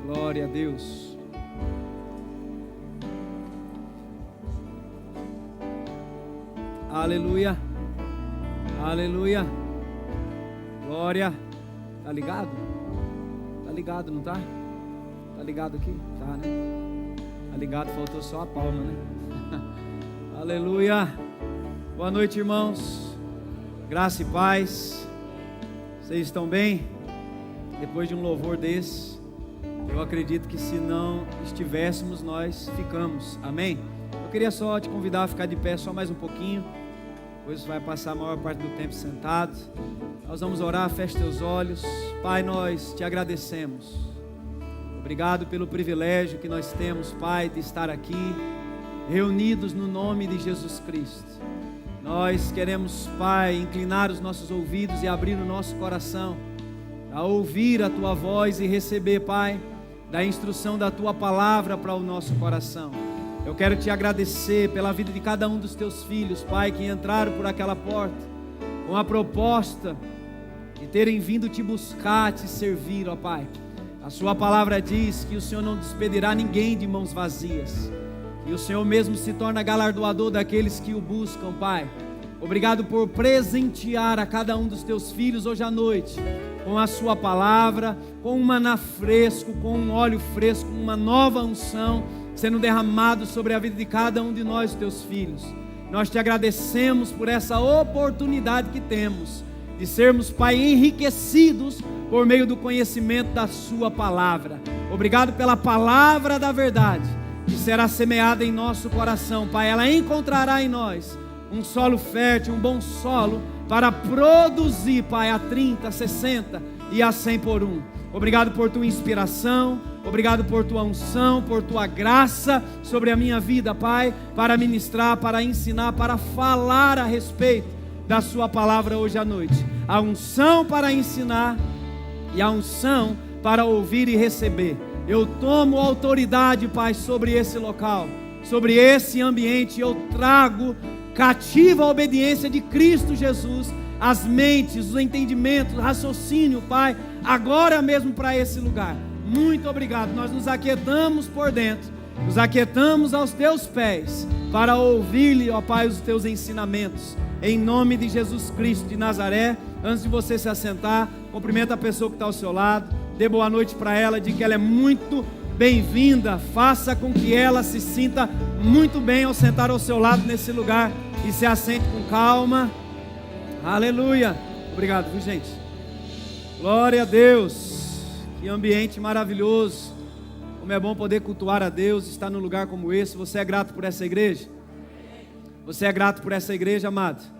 Glória a Deus. Aleluia. Aleluia. Glória. Tá ligado? Tá ligado, não tá? Tá ligado aqui? Tá, né? Tá ligado, faltou só a palma, né? Aleluia. Boa noite, irmãos. Graça e paz. Vocês estão bem? Depois de um louvor desse, eu acredito que se não estivéssemos, nós ficamos. Amém? Eu queria só te convidar a ficar de pé só mais um pouquinho. Depois você vai passar a maior parte do tempo sentado. Nós vamos orar, feche teus olhos. Pai, nós te agradecemos. Obrigado pelo privilégio que nós temos, Pai, de estar aqui, reunidos no nome de Jesus Cristo. Nós queremos, Pai, inclinar os nossos ouvidos e abrir o nosso coração a ouvir a Tua voz e receber, Pai, da instrução da Tua palavra para o nosso coração. Eu quero te agradecer pela vida de cada um dos Teus filhos, Pai, que entraram por aquela porta com a proposta de terem vindo te buscar, te servir, ó Pai. A Sua palavra diz que o Senhor não despedirá ninguém de mãos vazias, e o Senhor mesmo se torna galardoador daqueles que o buscam, Pai. Obrigado por presentear a cada um dos Teus filhos hoje à noite com a Sua palavra, com um maná fresco, com um óleo fresco, uma nova unção sendo derramado sobre a vida de cada um de nós, Teus filhos. Nós te agradecemos por essa oportunidade que temos de sermos, Pai, enriquecidos por meio do conhecimento da Sua palavra. Obrigado pela palavra da verdade que será semeada em nosso coração, Pai. Ela encontrará em nós um solo fértil, um bom solo para produzir, Pai, a 30, 60 e a 100 por um. Obrigado por Tua inspiração, obrigado por Tua unção, por Tua graça sobre a minha vida, Pai, para ministrar, para ensinar, para falar a respeito da Sua palavra hoje à noite. A unção para ensinar e a unção para ouvir e receber. Eu tomo autoridade, Pai, sobre esse local, sobre esse ambiente. Eu trago cativa a obediência de Cristo Jesus, as mentes, os entendimentos, o raciocínio, Pai, agora mesmo para esse lugar. Muito obrigado. Nós nos aquietamos por dentro, nos aquietamos aos Teus pés para ouvir-lhe, ó Pai, os Teus ensinamentos. Em nome de Jesus Cristo de Nazaré. Antes de você se assentar, cumprimenta a pessoa que está ao seu lado, dê boa noite para ela, diga que ela é muito bem-vinda. Faça com que ela se sinta muito bem ao sentar ao seu lado nesse lugar e se assente com calma. Aleluia. Obrigado, viu, gente? Glória a Deus. Que ambiente maravilhoso. Como é bom poder cultuar a Deus, estar num lugar como esse. Você é grato por essa igreja? Você é grato por essa igreja, amado?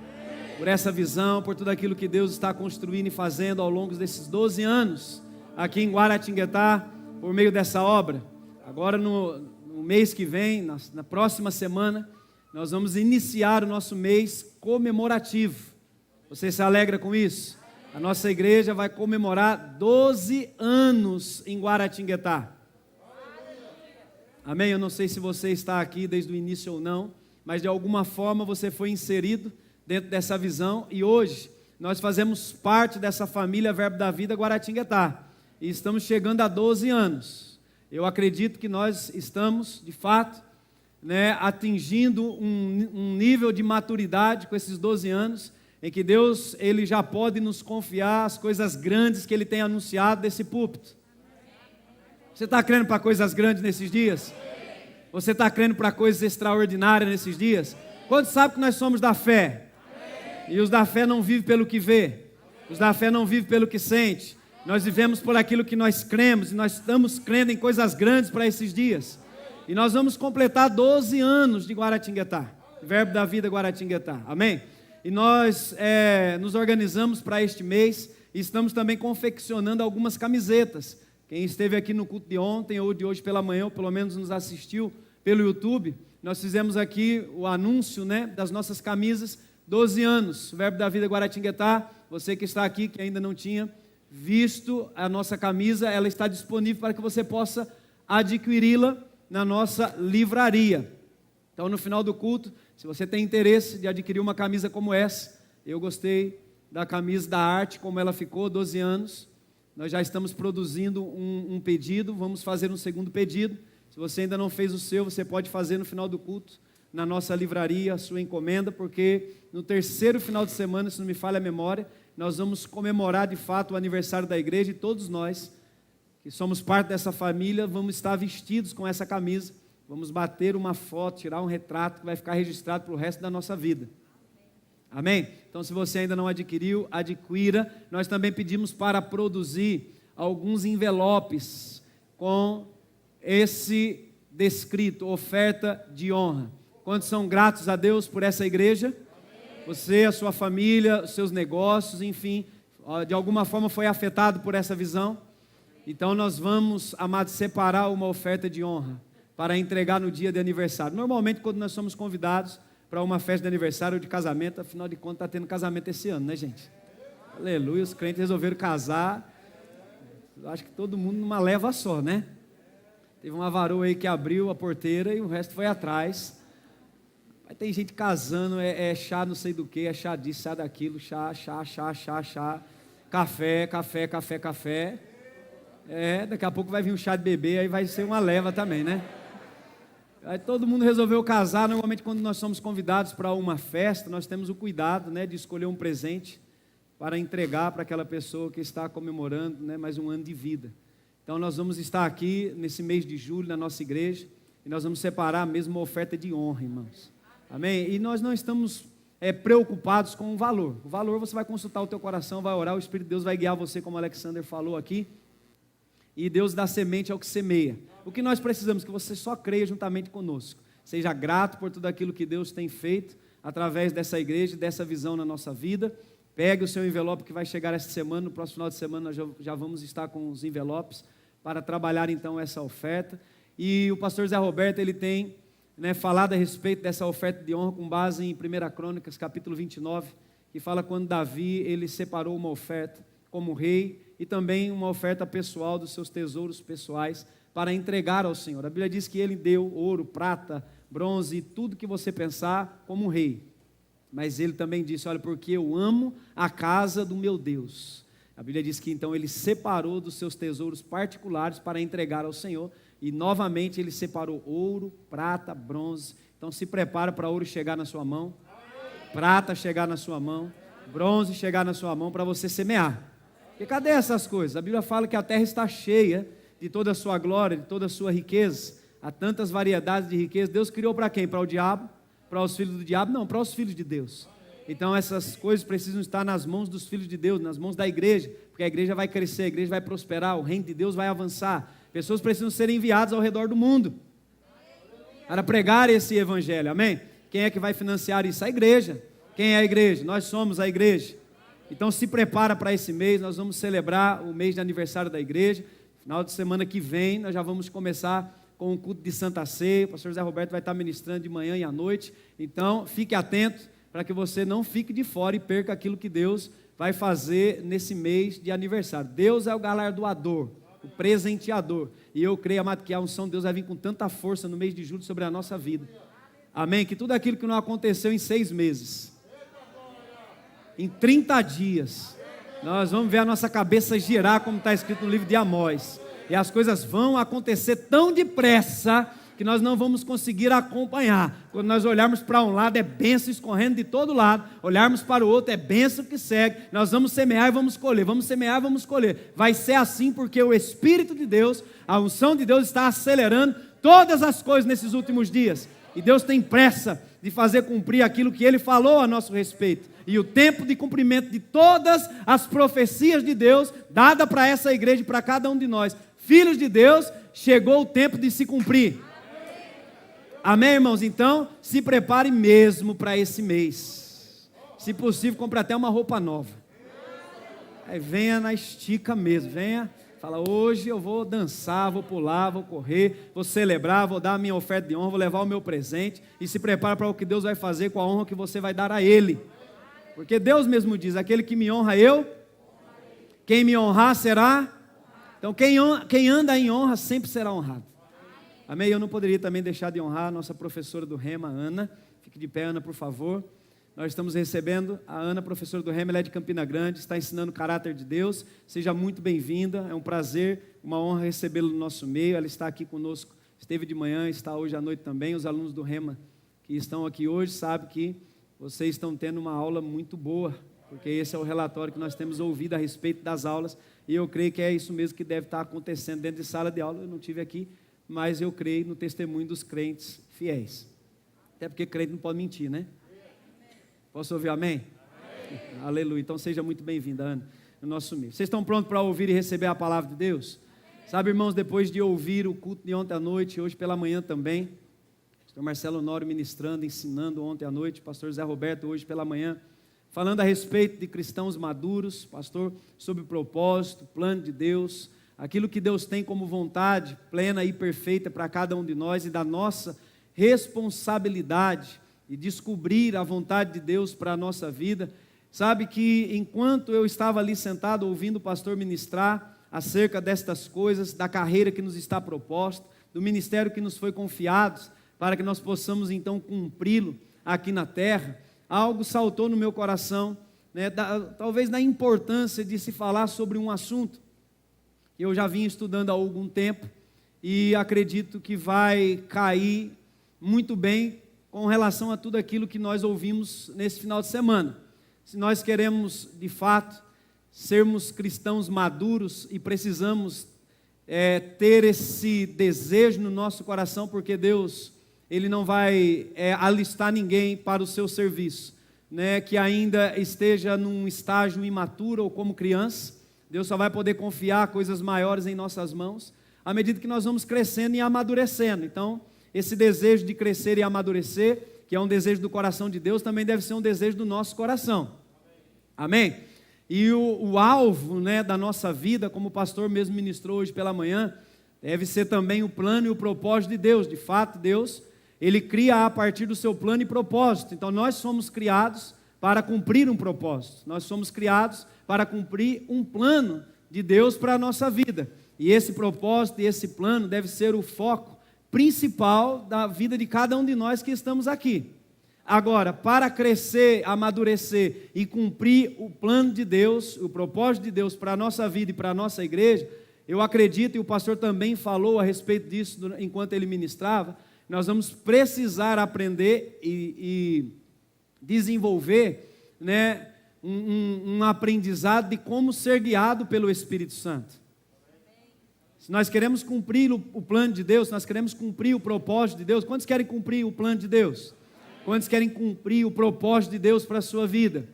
Por essa visão, por tudo aquilo que Deus está construindo e fazendo ao longo desses 12 anos aqui em Guaratinguetá, por meio dessa obra. Agora no mês que vem, na próxima semana, nós vamos iniciar o nosso mês comemorativo. Você se alegra com isso? A nossa igreja vai comemorar 12 anos em Guaratinguetá. Amém? Eu não sei se você está aqui desde o início ou não, mas de alguma forma você foi inserido dentro dessa visão, e hoje nós fazemos parte dessa família Verbo da Vida Guaratinguetá, e estamos chegando a 12 anos. Eu acredito que nós estamos, de fato, atingindo um nível de maturidade com esses 12 anos, em que Deus, Ele já pode nos confiar as coisas grandes que Ele tem anunciado desse púlpito. Você está crendo para coisas grandes nesses dias? Você está crendo para coisas extraordinárias nesses dias? Quantos sabem que nós somos da fé? E os da fé não vivem pelo que vê. Os da fé não vivem pelo que sente. Nós vivemos por aquilo que nós cremos. E nós estamos crendo em coisas grandes para esses dias. E nós vamos completar 12 anos de Guaratinguetá. Verbo da Vida Guaratinguetá. Amém? E nós nos organizamos para este mês. E estamos também confeccionando algumas camisetas. Quem esteve aqui no culto de ontem ou de hoje pela manhã, ou pelo menos nos assistiu pelo YouTube, nós fizemos aqui o anúncio, das nossas camisas, 12 anos, Verbo da Vida Guaratinguetá. Você que está aqui, que ainda não tinha visto a nossa camisa, ela está disponível para que você possa adquiri-la na nossa livraria. Então, no final do culto, se você tem interesse de adquirir uma camisa como essa, eu gostei da camisa da arte, como ela ficou, 12 anos, Nós já estamos produzindo um pedido, vamos fazer um segundo pedido. Se você ainda não fez o seu, você pode fazer no final do culto, na nossa livraria, a sua encomenda, porque no terceiro final de semana, se não me falha a memória, nós vamos comemorar de fato o aniversário da igreja, e todos nós, que somos parte dessa família, vamos estar vestidos com essa camisa, vamos bater uma foto, tirar um retrato, que vai ficar registrado para o resto da nossa vida. Amém? Então, se você ainda não adquiriu, adquira. Nós também pedimos para produzir alguns envelopes com esse descrito, oferta de honra. Quantos são gratos a Deus por essa igreja? Você, a sua família, os seus negócios, enfim, de alguma forma foi afetado por essa visão. Então nós vamos, amados, separar uma oferta de honra para entregar no dia de aniversário. Normalmente, quando nós somos convidados para uma festa de aniversário ou de casamento, afinal de contas está tendo casamento esse ano, né, gente? Aleluia, os crentes resolveram casar. Eu acho que todo mundo numa leva só, né? Teve uma varoa aí que abriu a porteira e o resto foi atrás. Aí tem gente casando, é chá não sei do que, é chá disso, chá daquilo, chá, café. Daqui a pouco vai vir um chá de bebê, aí vai ser uma leva também, né? Aí todo mundo resolveu casar. Normalmente quando nós somos convidados para uma festa, nós temos o cuidado, né, de escolher um presente para entregar para aquela pessoa que está comemorando, né, mais um ano de vida. Então nós vamos estar aqui nesse mês de julho na nossa igreja e nós vamos separar mesmo uma oferta de honra, irmãos. Amém? E nós não estamos preocupados com o valor. O valor você vai consultar o teu coração, vai orar, o Espírito de Deus vai guiar você, como o Alexander falou aqui. E Deus dá semente ao que semeia. O que nós precisamos? Que você só creia juntamente conosco. Seja grato por tudo aquilo que Deus tem feito através dessa igreja, dessa visão na nossa vida. Pegue o seu envelope que vai chegar esta semana. No próximo final de semana nós já vamos estar com os envelopes para trabalhar então essa oferta. E o pastor Zé Roberto, ele tem falado a respeito dessa oferta de honra com base em 1 Crônicas, capítulo 29, que fala quando Davi, ele separou uma oferta como rei e também uma oferta pessoal dos seus tesouros pessoais para entregar ao Senhor. A Bíblia diz que ele deu ouro, prata, bronze, tudo que você pensar como um rei. Mas ele também disse, olha, porque eu amo a casa do meu Deus. A Bíblia diz que então ele separou dos seus tesouros particulares para entregar ao Senhor. E novamente ele separou ouro, prata, bronze. Então se prepara para ouro chegar na sua mão, prata chegar na sua mão, bronze chegar na sua mão para você semear. Porque cadê essas coisas? A Bíblia fala que a terra está cheia de toda a sua glória, de toda a sua riqueza. Há tantas variedades de riqueza. Deus criou para quem? Para o diabo? Para os filhos do diabo? Não, para os filhos de Deus. Então essas coisas precisam estar nas mãos dos filhos de Deus, nas mãos da igreja, porque a igreja vai crescer, a igreja vai prosperar, o reino de Deus vai avançar. Pessoas precisam ser enviadas ao redor do mundo para pregar esse evangelho, amém? Quem é que vai financiar isso? A igreja. Quem é a igreja? Nós somos a igreja. Então se prepara para esse mês, nós vamos celebrar o mês de aniversário da igreja. Final de semana que vem, nós já vamos começar com o culto de Santa Ceia. O pastor Zé Roberto vai estar ministrando de manhã e à noite. Então fique atento para que você não fique de fora e perca aquilo que Deus vai fazer nesse mês de aniversário. Deus é o galardoador, o presenteador. E eu creio, amado, que a unção de Deus vai vir com tanta força no mês de julho sobre a nossa vida. Amém? Que tudo aquilo que não aconteceu em 6 meses, em 30 dias, nós vamos ver a nossa cabeça girar, como está escrito no livro de Amós. E as coisas vão acontecer tão depressa que nós não vamos conseguir acompanhar. Quando nós olharmos para um lado, é bênção escorrendo de todo lado. Olharmos para o outro, é bênção que segue. Nós vamos semear e vamos colher. Vamos semear e vamos colher. Vai ser assim porque o Espírito de Deus, a unção de Deus está acelerando todas as coisas nesses últimos dias. E Deus tem pressa de fazer cumprir aquilo que Ele falou a nosso respeito. E o tempo de cumprimento de todas as profecias de Deus, dada para essa igreja e para cada um de nós, filhos de Deus, chegou o tempo de se cumprir. Amém, irmãos? Então, se prepare mesmo para esse mês. Se possível, compre até uma roupa nova. Aí venha na estica mesmo, venha, fala, hoje eu vou dançar, vou pular, vou correr, vou celebrar, vou dar a minha oferta de honra, vou levar o meu presente, e se prepara para o que Deus vai fazer com a honra que você vai dar a Ele. Porque Deus mesmo diz, aquele que me honra eu, quem me honrar será. Então quem anda em honra sempre será honrado. Amém? Eu não poderia também deixar de honrar a nossa professora do Rema, Ana. Fique de pé, Ana, por favor. Nós estamos recebendo a Ana, professora do Rema, ela é de Campina Grande, está ensinando o caráter de Deus. Seja muito bem-vinda, é um prazer, uma honra recebê-la no nosso meio. Ela está aqui conosco, esteve de manhã, está hoje à noite também. Os alunos do Rema que estão aqui hoje sabem que vocês estão tendo uma aula muito boa, porque esse é o relatório que nós temos ouvido a respeito das aulas, e eu creio que é isso mesmo que deve estar acontecendo dentro de sala de aula. Eu não estive aqui, mas eu creio no testemunho dos crentes fiéis. Até porque crente não pode mentir, né? Posso ouvir amém? Amém. Aleluia. Então seja muito bem-vinda, Ana, no nosso meio. Vocês estão prontos para ouvir e receber a palavra de Deus? Amém. Sabe, irmãos, depois de ouvir o culto de ontem à noite, hoje pela manhã também, pastor Marcelo Honório ministrando, ensinando ontem à noite, pastor Zé Roberto hoje pela manhã, falando a respeito de cristãos maduros, pastor, sobre o propósito, plano de Deus, aquilo que Deus tem como vontade plena e perfeita para cada um de nós e da nossa responsabilidade e descobrir a vontade de Deus para a nossa vida. Sabe que enquanto eu estava ali sentado ouvindo o pastor ministrar acerca destas coisas, da carreira que nos está proposta, do ministério que nos foi confiado, para que nós possamos então cumpri-lo aqui na terra, algo saltou no meu coração, né, talvez da importância de se falar sobre um assunto que eu já vinha estudando há algum tempo e acredito que vai cair muito bem com relação a tudo aquilo que nós ouvimos nesse final de semana. Se nós queremos, de fato, sermos cristãos maduros e precisamos ter esse desejo no nosso coração, porque Deus, Ele não vai alistar ninguém para o seu serviço, né, que ainda esteja num estágio imaturo ou como criança. Deus só vai poder confiar coisas maiores em nossas mãos à medida que nós vamos crescendo e amadurecendo. Então, esse desejo de crescer e amadurecer, que é um desejo do coração de Deus, também deve ser um desejo do nosso coração. Amém? E o alvo, né, da nossa vida, como o pastor mesmo ministrou hoje pela manhã, deve ser também o plano e o propósito de Deus. De fato, Deus, Ele cria a partir do seu plano e propósito. Então, nós somos criados para cumprir um propósito. Nós somos criados para cumprir um plano de Deus para a nossa vida. E esse propósito e esse plano deve ser o foco principal da vida de cada um de nós que estamos aqui. Agora, para crescer, amadurecer e cumprir o plano de Deus, o propósito de Deus para a nossa vida e para a nossa igreja, eu acredito, e o pastor também falou a respeito disso enquanto ele ministrava, nós vamos precisar aprender e desenvolver, né, um aprendizado de como ser guiado pelo Espírito Santo. Se nós queremos cumprir o plano de Deus, se nós queremos cumprir o propósito de Deus, quantos querem cumprir o plano de Deus? Quantos querem cumprir o propósito de Deus para a sua vida?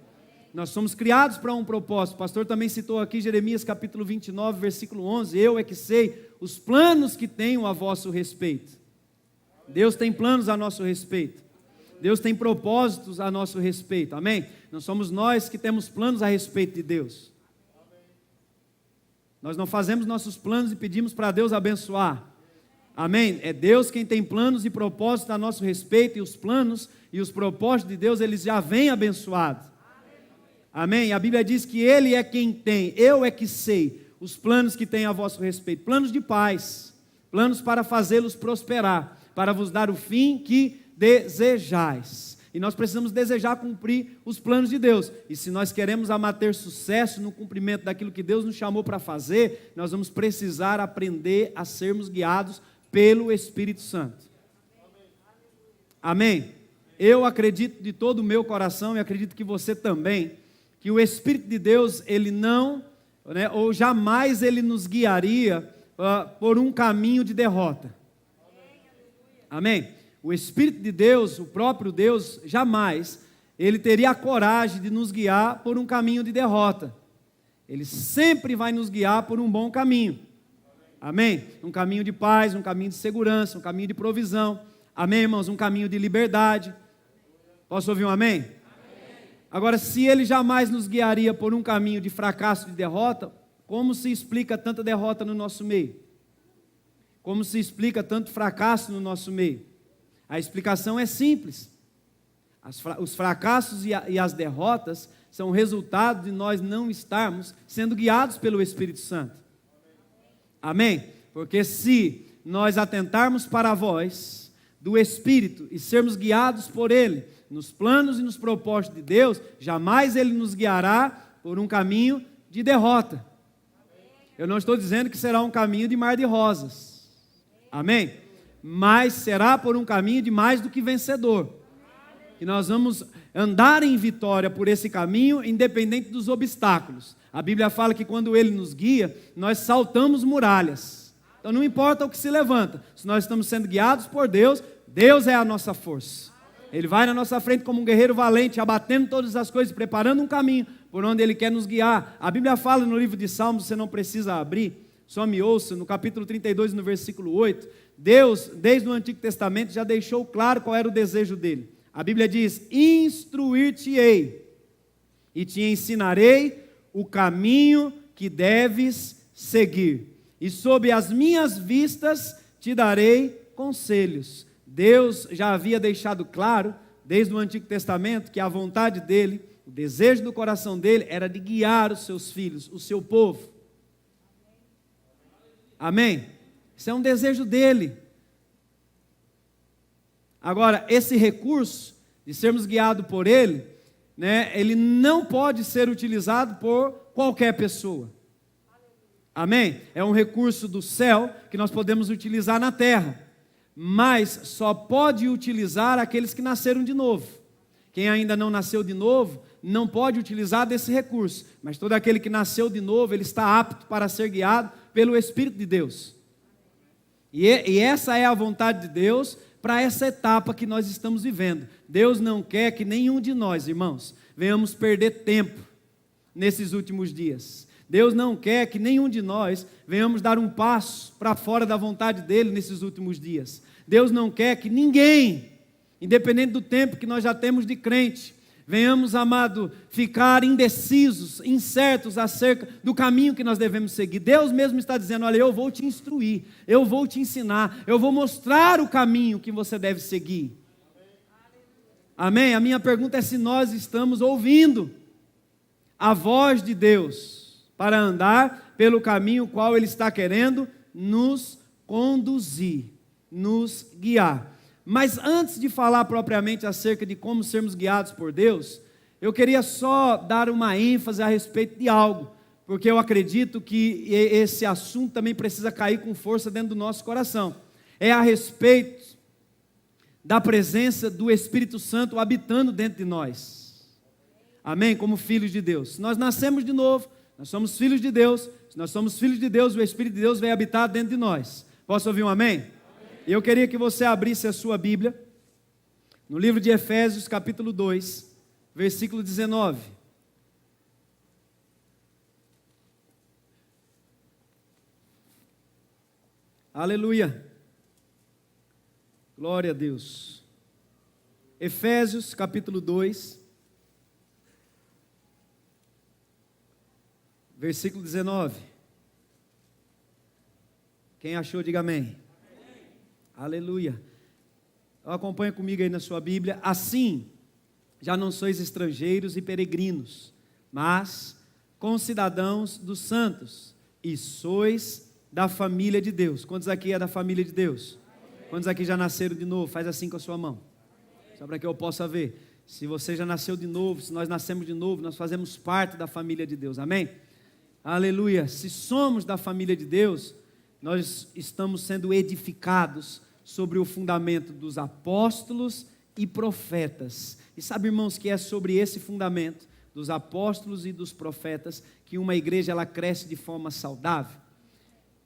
Nós somos criados para um propósito. O pastor também citou aqui Jeremias capítulo 29, versículo 11. Eu é que sei os planos que tenho a vosso respeito. Deus tem planos a nosso respeito. Deus tem propósitos a nosso respeito. Amém? Não somos nós que temos planos a respeito de Deus. Nós não fazemos nossos planos e pedimos para Deus abençoar. Amém? É Deus quem tem planos e propósitos a nosso respeito, e os planos e os propósitos de Deus, eles já vêm abençoados. Amém? A Bíblia diz que Ele é quem tem, eu é que sei os planos que tem a vosso respeito, planos de paz, planos para fazê-los prosperar, para vos dar o fim que desejais. E nós precisamos desejar cumprir os planos de Deus. E se nós queremos ter sucesso no cumprimento daquilo que Deus nos chamou para fazer, nós vamos precisar aprender a sermos guiados pelo Espírito Santo. Amém? Eu acredito de todo o meu coração, e acredito que você também, que o Espírito de Deus, Ele não, né, ou jamais Ele nos guiaria por um caminho de derrota. Amém? O Espírito de Deus, o próprio Deus, jamais Ele teria a coragem de nos guiar por um caminho de derrota. Ele sempre vai nos guiar por um bom caminho. Amém? Um caminho de paz, um caminho de segurança, um caminho de provisão. Amém, irmãos? Um caminho de liberdade. Posso ouvir um amém? Amém. Agora, se Ele jamais nos guiaria por um caminho de fracasso e de derrota, como se explica tanta derrota no nosso meio? Como se explica tanto fracasso no nosso meio? A explicação é simples. Os fracassos e as derrotas são resultado de nós não estarmos sendo guiados pelo Espírito Santo. Amém? Porque se nós atentarmos para a voz do Espírito e sermos guiados por Ele, nos planos e nos propósitos de Deus, jamais Ele nos guiará por um caminho de derrota. Eu não estou dizendo que será um caminho de mar de rosas. Amém? Mas será por um caminho de mais do que vencedor. E nós vamos andar em vitória por esse caminho, independente dos obstáculos. A Bíblia fala que quando Ele nos guia, nós saltamos muralhas. Então não importa o que se levanta, se nós estamos sendo guiados por Deus, Deus é a nossa força. Ele vai na nossa frente como um guerreiro valente, abatendo todas as coisas, preparando um caminho por onde Ele quer nos guiar. A Bíblia fala no livro de Salmos, você não precisa abrir, só me ouça, no capítulo 32, no versículo 8, Deus, desde o Antigo Testamento, já deixou claro qual era o desejo dele. A Bíblia diz: instruir-te-ei e te ensinarei o caminho que deves seguir, e sob as minhas vistas te darei conselhos. Deus já havia deixado claro, desde o Antigo Testamento, que a vontade dele, o desejo do coração dele, era de guiar os seus filhos, o seu povo. Amém? Isso é um desejo dele. Agora, esse recurso de sermos guiados por ele, ele não pode ser utilizado por qualquer pessoa. Amém? É um recurso do céu que nós podemos utilizar na terra, mas só pode utilizar aqueles que nasceram de novo. Quem ainda não nasceu de novo, não pode utilizar desse recurso, mas todo aquele que nasceu de novo, ele está apto para ser guiado pelo Espírito de Deus. E essa é a vontade de Deus para essa etapa que nós estamos vivendo. Deus não quer que nenhum de nós, irmãos, venhamos perder tempo nesses últimos dias. Deus não quer que nenhum de nós venhamos dar um passo para fora da vontade dEle nesses últimos dias. Deus não quer que ninguém, independente do tempo que nós já temos de crente, venhamos, amado, ficar indecisos, incertos acerca do caminho que nós devemos seguir. Deus mesmo está dizendo: olha, eu vou te instruir, eu vou te ensinar, eu vou mostrar o caminho que você deve seguir. Amém? A minha pergunta é se nós estamos ouvindo a voz de Deus para andar pelo caminho qual Ele está querendo nos conduzir, nos guiar. Mas antes de falar propriamente acerca de como sermos guiados por Deus, eu queria só dar uma ênfase a respeito de algo, porque eu acredito que esse assunto também precisa cair com força dentro do nosso coração. É a respeito da presença do Espírito Santo habitando dentro de nós. Amém? Como filhos de Deus. Se nós nascemos de novo, nós somos filhos de Deus. Se nós somos filhos de Deus, o Espírito de Deus vem habitar dentro de nós. Posso ouvir um amém? Eu queria que você abrisse a sua Bíblia no livro de Efésios, capítulo 2, versículo 19. Aleluia. Glória a Deus. Efésios, capítulo 2, versículo 19. Quem achou, diga amém. Aleluia. Acompanha comigo aí na sua Bíblia. Assim, já não sois estrangeiros e peregrinos, mas concidadãos dos santos, e sois da família de Deus. Quantos aqui é da família de Deus? Quantos aqui já nasceram de novo? Faz assim com a sua mão, só para que eu possa ver. Se você já nasceu de novo, se nós nascemos de novo, nós fazemos parte da família de Deus, amém? Aleluia. Se somos da família de Deus, nós estamos sendo edificados sobre o fundamento dos apóstolos e profetas. E sabe, irmãos, que é sobre esse fundamento dos apóstolos e dos profetas que uma igreja ela cresce de forma saudável.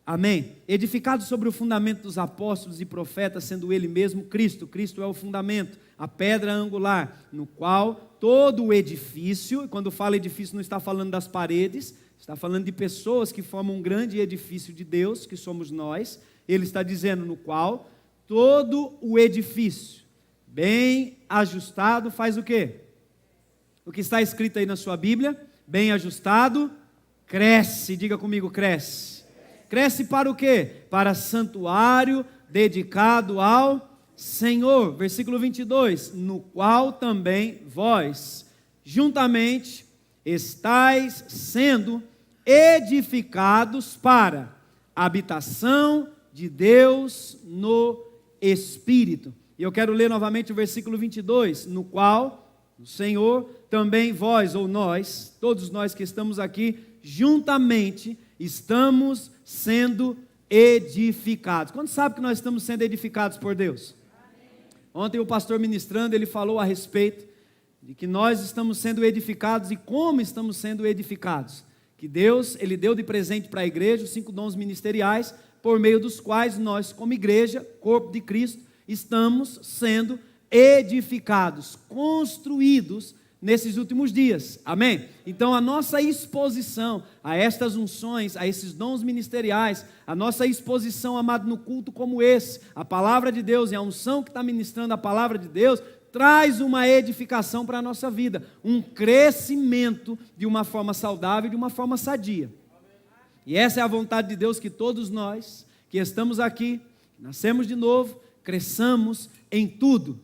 Amém? Edificados sobre o fundamento dos apóstolos e profetas, sendo Ele mesmo Cristo. Cristo é o fundamento, a pedra angular, no qual todo o edifício, e quando fala edifício não está falando das paredes, está falando de pessoas que formam um grande edifício de Deus, que somos nós. Ele está dizendo no qual todo o edifício, bem ajustado, faz o quê? O que está escrito aí na sua Bíblia, bem ajustado, cresce. Diga comigo, cresce. Cresce para o quê? Para santuário dedicado ao Senhor. Versículo 22, no qual também vós, juntamente, estáis sendo edificados para a habitação de Deus no Espírito. E eu quero ler novamente o versículo 22, no qual o Senhor, também vós ou nós, todos nós que estamos aqui, juntamente estamos sendo edificados. Quando sabe que nós estamos sendo edificados por Deus? Ontem o pastor ministrando, ele falou a respeito de que nós estamos sendo edificados e como estamos sendo edificados. Que Deus, Ele deu de presente para a igreja os 5 dons ministeriais, por meio dos quais nós, como igreja, corpo de Cristo, estamos sendo edificados, construídos nesses últimos dias, amém? Então a nossa exposição a estas unções, a esses dons ministeriais, a nossa exposição, amado, no culto como esse, a palavra de Deus e a unção que está ministrando a palavra de Deus, traz uma edificação para a nossa vida, um crescimento de uma forma saudável, de uma forma sadia. E essa é a vontade de Deus, que todos nós que estamos aqui, nascemos de novo, cresçamos em tudo.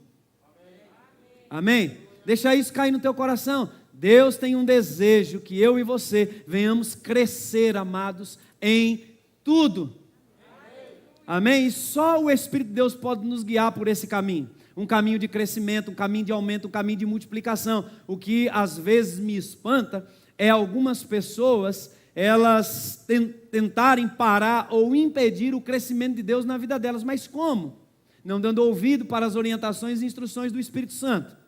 Amém? Deixa isso cair no teu coração. Deus tem um desejo que eu e você venhamos crescer, amados, em tudo. Amém? E só o Espírito de Deus pode nos guiar por esse caminho. Um caminho de crescimento, um caminho de aumento, um caminho de multiplicação. O que às vezes me espanta é algumas pessoas, elas tentarem parar ou impedir o crescimento de Deus na vida delas. Mas como? Não dando ouvido para as orientações e instruções do Espírito Santo.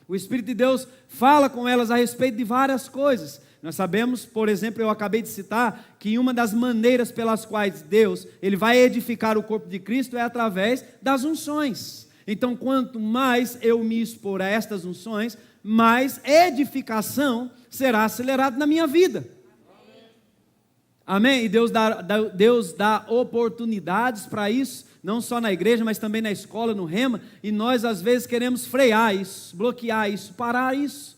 O Espírito de Deus fala com elas a respeito de várias coisas. Nós sabemos, por exemplo, eu acabei de citar, que uma das maneiras pelas quais Deus, Ele vai edificar o corpo de Cristo é através das unções. Então, quanto mais eu me expor a estas unções, mais edificação será acelerada na minha vida. Amém? E Deus dá oportunidades para isso, não só na igreja, mas também na escola, no Rema, e nós às vezes queremos frear isso, bloquear isso, parar isso.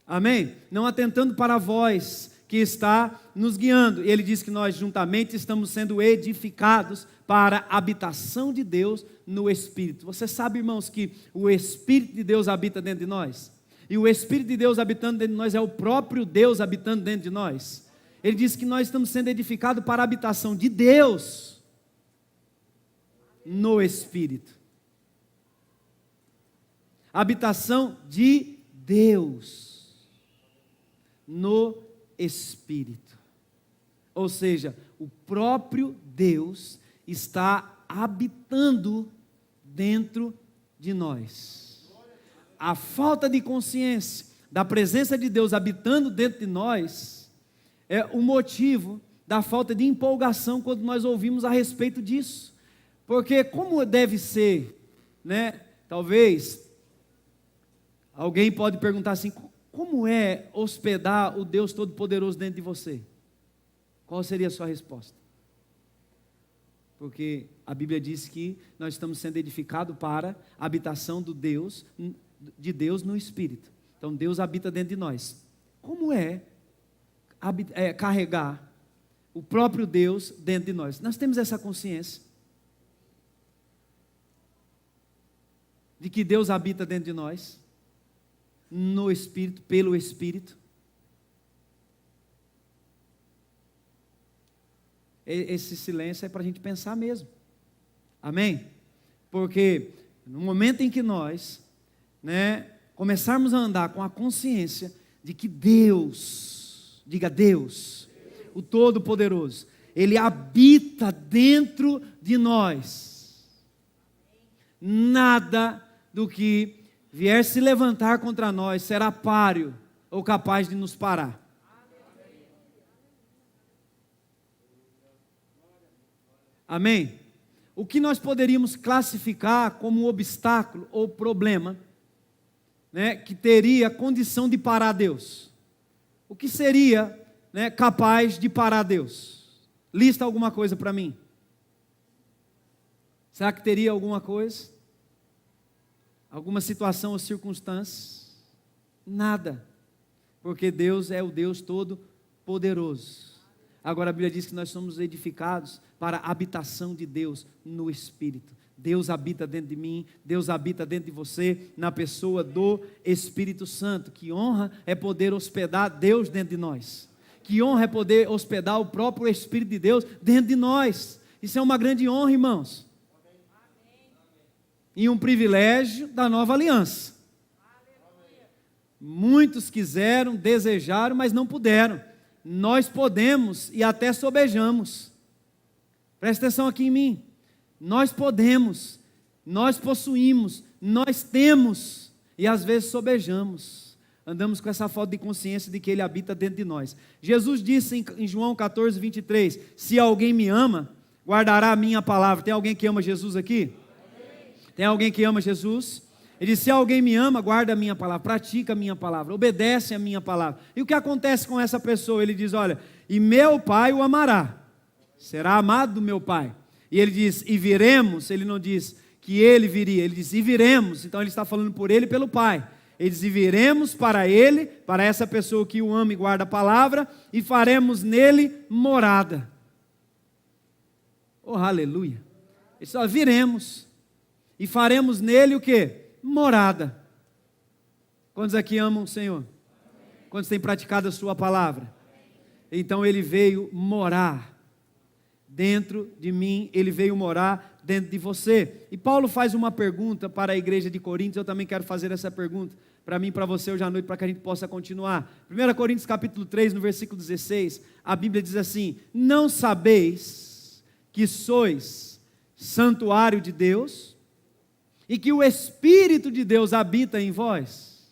Amém? Não atentando para a voz que está nos guiando. Ele diz que nós juntamente estamos sendo edificados para a habitação de Deus no Espírito. Você sabe, irmãos, que o Espírito de Deus habita dentro de nós? E o Espírito de Deus habitando dentro de nós é o próprio Deus habitando dentro de nós. Ele diz que nós estamos sendo edificados para a habitação de Deus no Espírito. Habitação de Deus no Espírito. Ou seja, o próprio Deus está habitando dentro de nós. A falta de consciência da presença de Deus habitando dentro de nós é o motivo da falta de empolgação quando nós ouvimos a respeito disso. Porque como deve ser, né? Talvez alguém pode perguntar assim: como é hospedar o Deus Todo-Poderoso dentro de você? Qual seria a sua resposta? Porque a Bíblia diz que nós estamos sendo edificados para a habitação de Deus no Espírito. Então Deus habita dentro de nós. Como é carregar o próprio Deus dentro de nós? Nós temos essa consciência de que Deus habita dentro de nós, no Espírito, pelo Espírito. Esse silêncio é para a gente pensar mesmo. Amém? Porque no momento em que nós, começarmos a andar com a consciência de que Deus, diga Deus, o Todo-Poderoso, Ele habita dentro de nós. Nada do que vier se levantar contra nós será páreo ou capaz de nos parar. Amém? O que nós poderíamos classificar como um obstáculo ou problema, que teria condição de parar Deus? O que seria, capaz de parar Deus? Lista alguma coisa para mim. Será que teria alguma coisa? Alguma situação ou circunstância? Nada. Porque Deus é o Deus Todo-Poderoso. Agora a Bíblia diz que nós somos edificados para a habitação de Deus no Espírito. Deus habita dentro de mim, Deus habita dentro de você, na pessoa do Espírito Santo. Que honra é poder hospedar Deus dentro de nós. Que honra é poder hospedar o próprio Espírito de Deus dentro de nós. Isso é uma grande honra, irmãos. E um privilégio da nova aliança. Muitos quiseram, desejaram, mas não puderam. Nós podemos e até sobejamos. Presta atenção aqui em mim. Nós podemos, nós possuímos, nós temos e às vezes sobejamos. Andamos com essa falta de consciência de que Ele habita dentro de nós. Jesus disse em João 14, 23, se alguém me ama, guardará a minha palavra. Tem alguém que ama Jesus aqui? Tem alguém que ama Jesus? Ele diz, se alguém me ama, guarda a minha palavra, pratica a minha palavra, obedece a minha palavra. E o que acontece com essa pessoa? Ele diz, olha, e meu Pai o amará, será amado do meu Pai. E ele diz, e viremos, ele não diz que ele viria, ele diz, e viremos. Então ele está falando por ele e pelo Pai. Ele diz, e viremos para ele, para essa pessoa que o ama e guarda a palavra, e faremos nele morada. Oh, aleluia. Ele só viremos, e faremos nele o quê? Morada. Quantos aqui amam o Senhor? Quantos têm praticado a sua palavra? Então ele veio morar dentro de mim, ele veio morar dentro de você. E Paulo faz uma pergunta para a igreja de Coríntios, eu também quero fazer essa pergunta, para mim e para você hoje à noite, para que a gente possa continuar. 1 Coríntios capítulo 3, no versículo 16, a Bíblia diz assim, não sabeis que sois santuário de Deus, e que o Espírito de Deus habita em vós?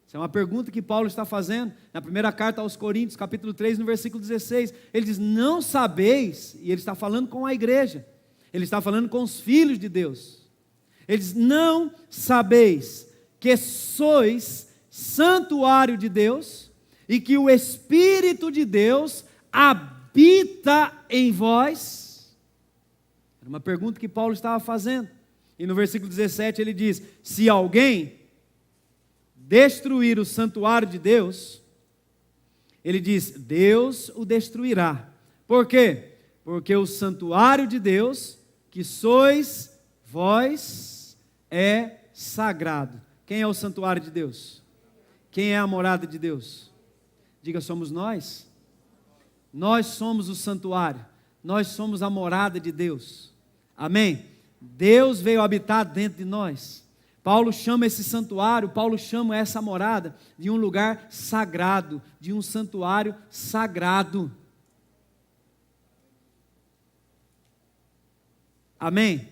Essa é uma pergunta que Paulo está fazendo, na primeira carta aos Coríntios, capítulo 3, no versículo 16, ele diz, não sabeis, e ele está falando com a igreja, ele está falando com os filhos de Deus, ele diz, não sabeis que sois santuário de Deus, e que o Espírito de Deus habita em vós? Era uma pergunta que Paulo estava fazendo, e no versículo 17 ele diz, se alguém destruir o santuário de Deus, ele diz, Deus o destruirá. Por quê? Porque o santuário de Deus, que sois vós, é sagrado. Quem é o santuário de Deus? Quem é a morada de Deus? Diga, somos nós. Nós somos o santuário, nós somos a morada de Deus. Amém? Deus veio habitar dentro de nós. Paulo chama esse santuário, Paulo chama essa morada de um lugar sagrado, de um santuário sagrado. Amém?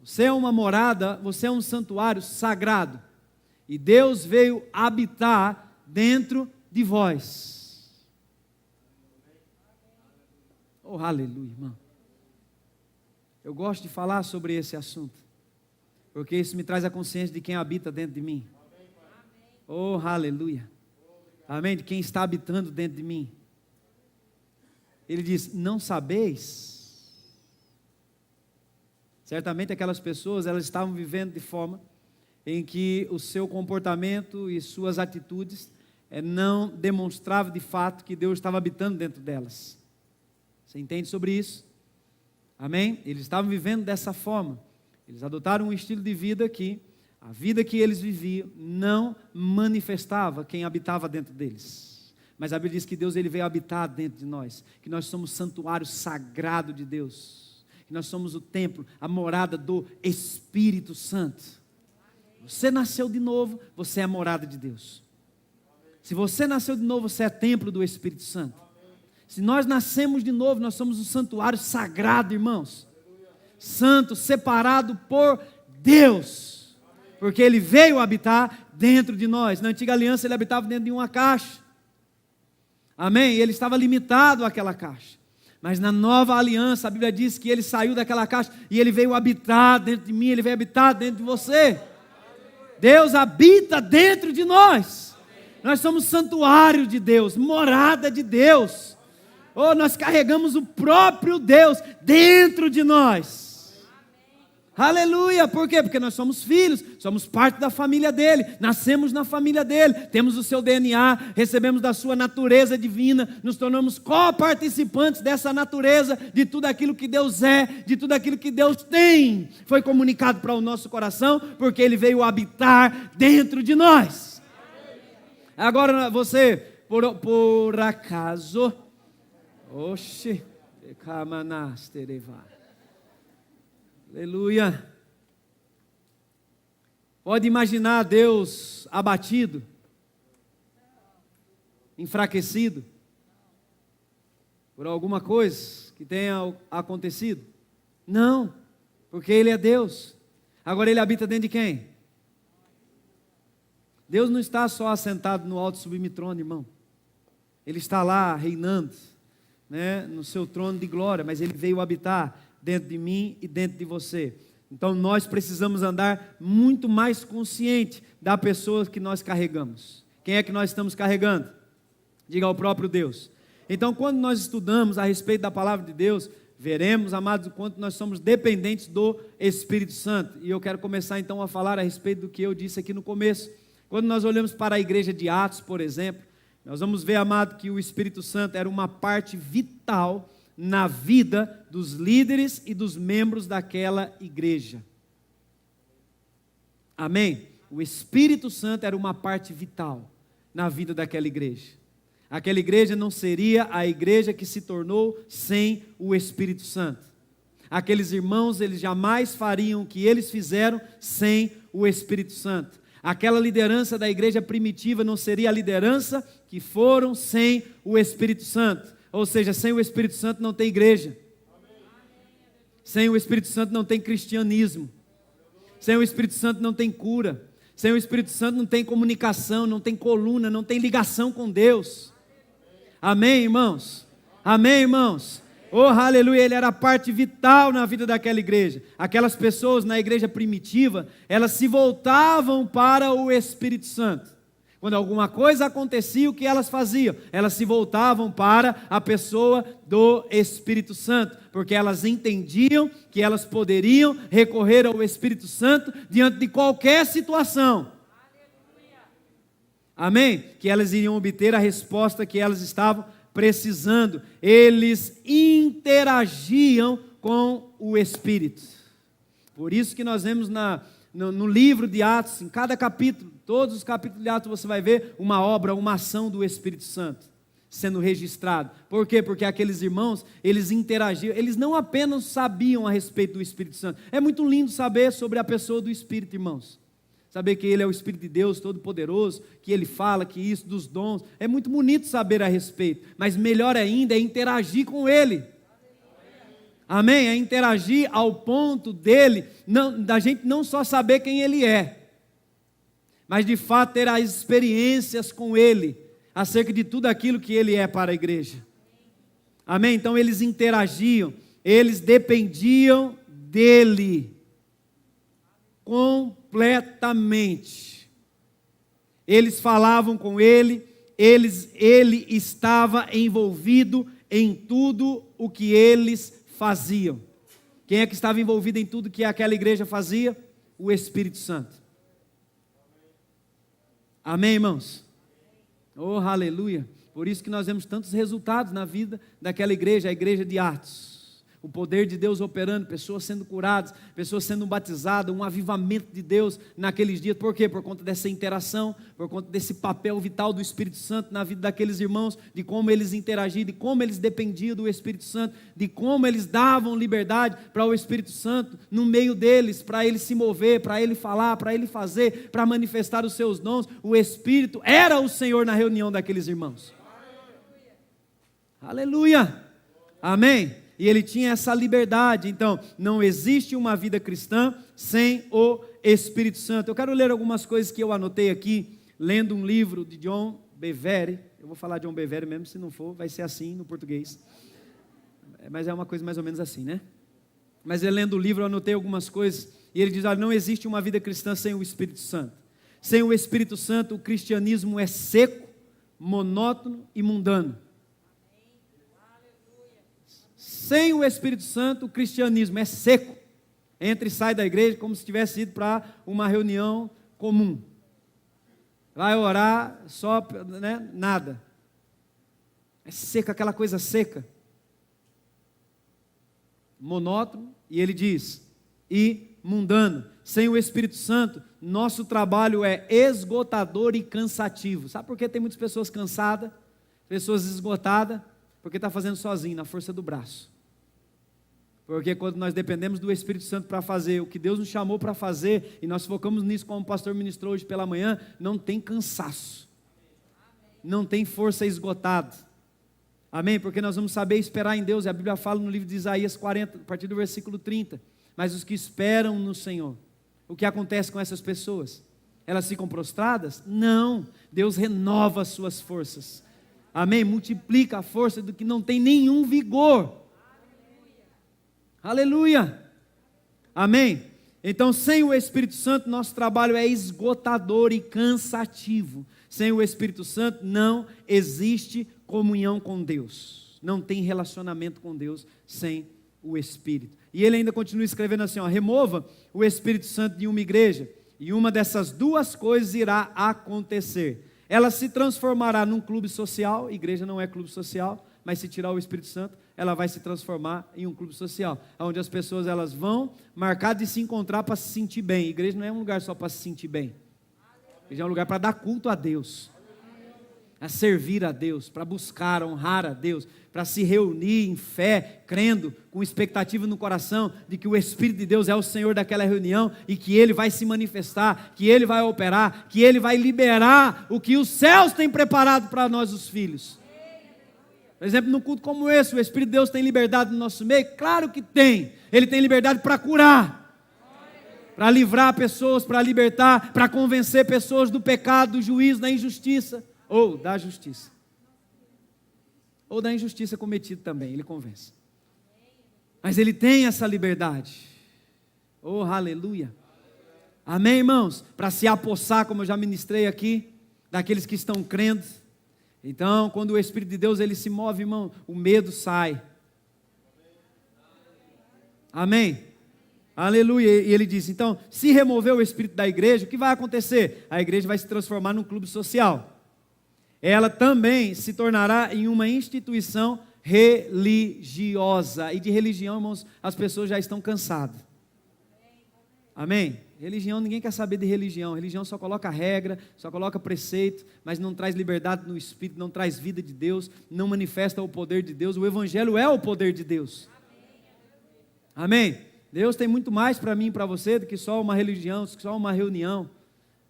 Você é uma morada, você é um santuário sagrado. E Deus veio habitar dentro de vós. Oh, aleluia, irmão. Eu gosto de falar sobre esse assunto, porque isso me traz a consciência de quem habita dentro de mim. Oh, aleluia. Amém? De quem está habitando dentro de mim. Ele diz, não sabeis? Certamente aquelas pessoas, elas estavam vivendo de forma em que o seu comportamento e suas atitudes não demonstravam de fato que Deus estava habitando dentro delas. Você entende sobre isso? Amém? Eles estavam vivendo dessa forma. Eles adotaram um estilo de vida que a vida que eles viviam não manifestava quem habitava dentro deles. Mas a Bíblia diz que Deus ele veio habitar dentro de nós, que nós somos santuário sagrado de Deus, que nós somos o templo, a morada do Espírito Santo. Você nasceu de novo, você é a morada de Deus. Se você nasceu de novo, você é templo do Espírito Santo. Se nós nascemos de novo, nós somos o santuário sagrado, irmãos. Santo, separado por Deus. Porque Ele veio habitar dentro de nós. Na antiga aliança Ele habitava dentro de uma caixa. Amém? E Ele estava limitado àquela caixa. Mas na nova aliança, a Bíblia diz que Ele saiu daquela caixa e Ele veio habitar dentro de mim, Ele veio habitar dentro de você. Deus habita dentro de nós. Nós somos santuário de Deus, morada de Deus. Oh, nós carregamos o próprio Deus dentro de nós. Aleluia, por quê? Porque nós somos filhos, somos parte da família dele, nascemos na família dele, temos o seu DNA, recebemos da sua natureza divina, nos tornamos coparticipantes dessa natureza, de tudo aquilo que Deus é, de tudo aquilo que Deus tem, foi comunicado para o nosso coração, porque ele veio habitar dentro de nós. Agora você, por acaso, Aleluia. Pode imaginar Deus abatido, enfraquecido por alguma coisa que tenha acontecido? Não, porque Ele é Deus. Agora Ele habita dentro de quem? Deus não está só assentado no alto sublime trono, irmão. Ele está lá reinando, né, no seu trono de glória, mas Ele veio habitar dentro de mim e dentro de você. Então nós precisamos andar muito mais consciente da pessoa que nós carregamos. Quem é que nós estamos carregando? Diga ao próprio Deus. Então quando nós estudamos a respeito da palavra de Deus, veremos, amados, o quanto nós somos dependentes do Espírito Santo. E eu quero começar então a falar a respeito do que eu disse aqui no começo. Quando nós olhamos para a igreja de Atos, por exemplo, nós vamos ver, amado, que o Espírito Santo era uma parte vital na vida dos líderes e dos membros daquela igreja. Amém? O Espírito Santo era uma parte vital na vida daquela igreja. Aquela igreja não seria a igreja que se tornou sem o Espírito Santo. Aqueles irmãos, eles jamais fariam o que eles fizeram sem o Espírito Santo. Aquela liderança da igreja primitiva não seria a liderança que foram sem o Espírito Santo. Ou seja, sem o Espírito Santo não tem igreja. Sem o Espírito Santo não tem cristianismo. Sem o Espírito Santo não tem cura. Sem o Espírito Santo não tem comunicação, não tem coluna, não tem ligação com Deus. Amém, irmãos? Amém, irmãos? Oh, aleluia, ele era parte vital na vida daquela igreja. Aquelas pessoas na igreja primitiva, elas se voltavam para o Espírito Santo. Quando alguma coisa acontecia, o que elas faziam? Elas se voltavam para a pessoa do Espírito Santo, porque elas entendiam que elas poderiam recorrer ao Espírito Santo diante de qualquer situação. Amém? Que elas iriam obter a resposta que elas estavam precisando. Eles interagiam com o Espírito. Por isso que nós vemos no livro de Atos, em cada capítulo, todos os capítulos de Atos, você vai ver uma obra, uma ação do Espírito Santo sendo registrado. Por quê? Porque aqueles irmãos, eles interagiam, eles não apenas sabiam a respeito do Espírito Santo. É muito lindo saber sobre a pessoa do Espírito, irmãos. Saber que Ele é o Espírito de Deus Todo-Poderoso, que Ele fala, que isso, dos dons. É muito bonito saber a respeito, mas melhor ainda é interagir com Ele. Amém? É interagir ao ponto dele, da gente não só saber quem Ele é, mas de fato ter as experiências com Ele, acerca de tudo aquilo que Ele é para a igreja. Amém? Então eles interagiam, eles dependiam dEle, completamente. Eles falavam com Ele, Ele estava envolvido em tudo o que eles faziam. Quem é que estava envolvido em tudo que aquela igreja fazia? O Espírito Santo. Amém, irmãos? Oh, aleluia! Por isso que nós vemos tantos resultados na vida daquela igreja, a igreja de Atos. O poder de Deus operando, pessoas sendo curadas, pessoas sendo batizadas, um avivamento de Deus naqueles dias. Por quê? Por conta dessa interação, por conta desse papel vital do Espírito Santo na vida daqueles irmãos, de como eles interagiam, de como eles dependiam do Espírito Santo, de como eles davam liberdade para o Espírito Santo no meio deles, para ele se mover, para ele falar, para ele fazer, para manifestar os seus dons. O Espírito era o Senhor na reunião daqueles irmãos. Aleluia! Amém? E ele tinha essa liberdade. Então, não existe uma vida cristã sem o Espírito Santo. Eu quero ler algumas coisas que eu anotei aqui, lendo um livro de John Bevere. Eu vou falar John Bevere mesmo, se não for, vai ser assim no português. Mas é uma coisa mais ou menos assim, né? Mas eu lendo o livro, eu anotei algumas coisas, e ele diz, olha, não existe uma vida cristã sem o Espírito Santo. Sem o Espírito Santo, o cristianismo é seco, monótono e mundano. Sem o Espírito Santo, o cristianismo é seco. Entra e sai da igreja como se tivesse ido para uma reunião comum. Vai orar, só, né, nada. É seco, aquela coisa seca. Monótono, e ele diz, e mundano. Sem o Espírito Santo, nosso trabalho é esgotador e cansativo. Sabe por que tem muitas pessoas cansadas, pessoas esgotadas? Porque está fazendo sozinho, na força do braço. Porque quando nós dependemos do Espírito Santo para fazer o que Deus nos chamou para fazer, e nós focamos nisso como o pastor ministrou hoje pela manhã, não tem cansaço, não tem força esgotada. Amém? Porque nós vamos saber esperar em Deus, e a Bíblia fala no livro de Isaías 40, a partir do versículo 30, mas os que esperam no Senhor, o que acontece com essas pessoas? Elas ficam prostradas? Não, Deus renova as suas forças. Amém? Multiplica a força do que não tem nenhum vigor. Aleluia! Amém? Então, sem o Espírito Santo, nosso trabalho é esgotador e cansativo. Sem o Espírito Santo, não existe comunhão com Deus. Não tem relacionamento com Deus sem o Espírito. E ele ainda continua escrevendo assim, remova o Espírito Santo de uma igreja, e uma dessas duas coisas irá acontecer. Ela se transformará num clube social, igreja não é clube social, mas se tirar o Espírito Santo, ela vai se transformar em um clube social, onde as pessoas elas vão marcar de se encontrar para se sentir bem. Igreja não é um lugar só para se sentir bem. Igreja é um lugar para dar culto a Deus, a servir a Deus, para buscar, honrar a Deus, para se reunir em fé, crendo, com expectativa no coração de que o Espírito de Deus é o Senhor daquela reunião e que Ele vai se manifestar, que Ele vai operar, que Ele vai liberar o que os céus têm preparado para nós os filhos. Por exemplo, num culto como esse, o Espírito de Deus tem liberdade no nosso meio? Claro que tem. Ele tem liberdade para curar, para livrar pessoas, para libertar, para convencer pessoas do pecado, do juízo, da injustiça, ou da justiça. Ou da injustiça cometida também, Ele convence. Mas Ele tem essa liberdade. Oh, aleluia. Amém, irmãos? Para se apossar, como eu já ministrei aqui, daqueles que estão crendo. Então, quando o Espírito de Deus ele se move, irmão, o medo sai. Amém? Aleluia. E ele diz, então, se remover o Espírito da igreja, o que vai acontecer? A igreja vai se transformar num clube social. Ela também se tornará em uma instituição religiosa. E de religião, irmãos, as pessoas já estão cansadas. Amém? Religião, ninguém quer saber de religião. Religião só coloca regra, só coloca preceito, mas não traz liberdade no Espírito, não traz vida de Deus, não manifesta o poder de Deus. O Evangelho é o poder de Deus. Amém? Deus tem muito mais para mim e para você do que só uma religião, só uma reunião.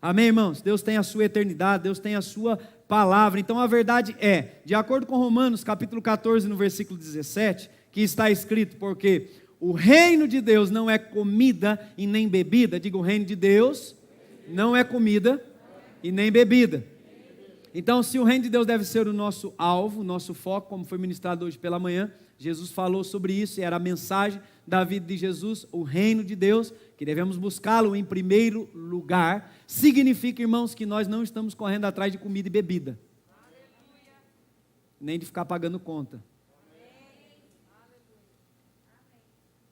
Amém, irmãos? Deus tem a sua eternidade, Deus tem a sua palavra. Então a verdade é, de acordo com Romanos capítulo 14, no versículo 17, que está escrito, porque o reino de Deus não é comida e nem bebida. Diga, o reino de Deus não é comida e nem bebida. Então, se o reino de Deus deve ser o nosso alvo, o nosso foco, como foi ministrado hoje pela manhã, Jesus falou sobre isso, e era a mensagem da vida de Jesus, o reino de Deus, que devemos buscá-lo em primeiro lugar, significa, irmãos, que nós não estamos correndo atrás de comida e bebida, nem de ficar pagando conta.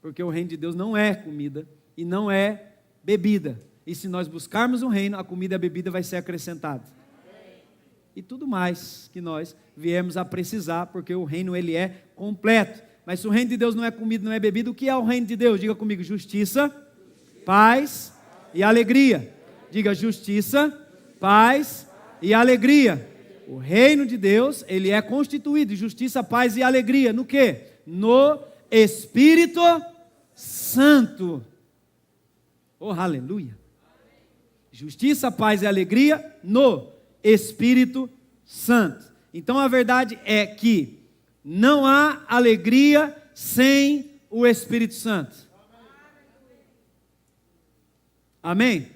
Porque o reino de Deus não é comida e não é bebida. E se nós buscarmos o reino, a comida e a bebida vai ser acrescentada. E tudo mais que nós viemos a precisar, porque o reino ele é completo. Mas se o reino de Deus não é comida, não é bebida, o que é o reino de Deus? Diga comigo, justiça, paz e alegria. Diga justiça, paz e alegria. O reino de Deus, ele é constituído de justiça, paz e alegria. No quê? No Espírito Santo. Oh, aleluia. Justiça, paz e alegria no Espírito Santo. Então a verdade é que não há alegria sem o Espírito Santo. Amém?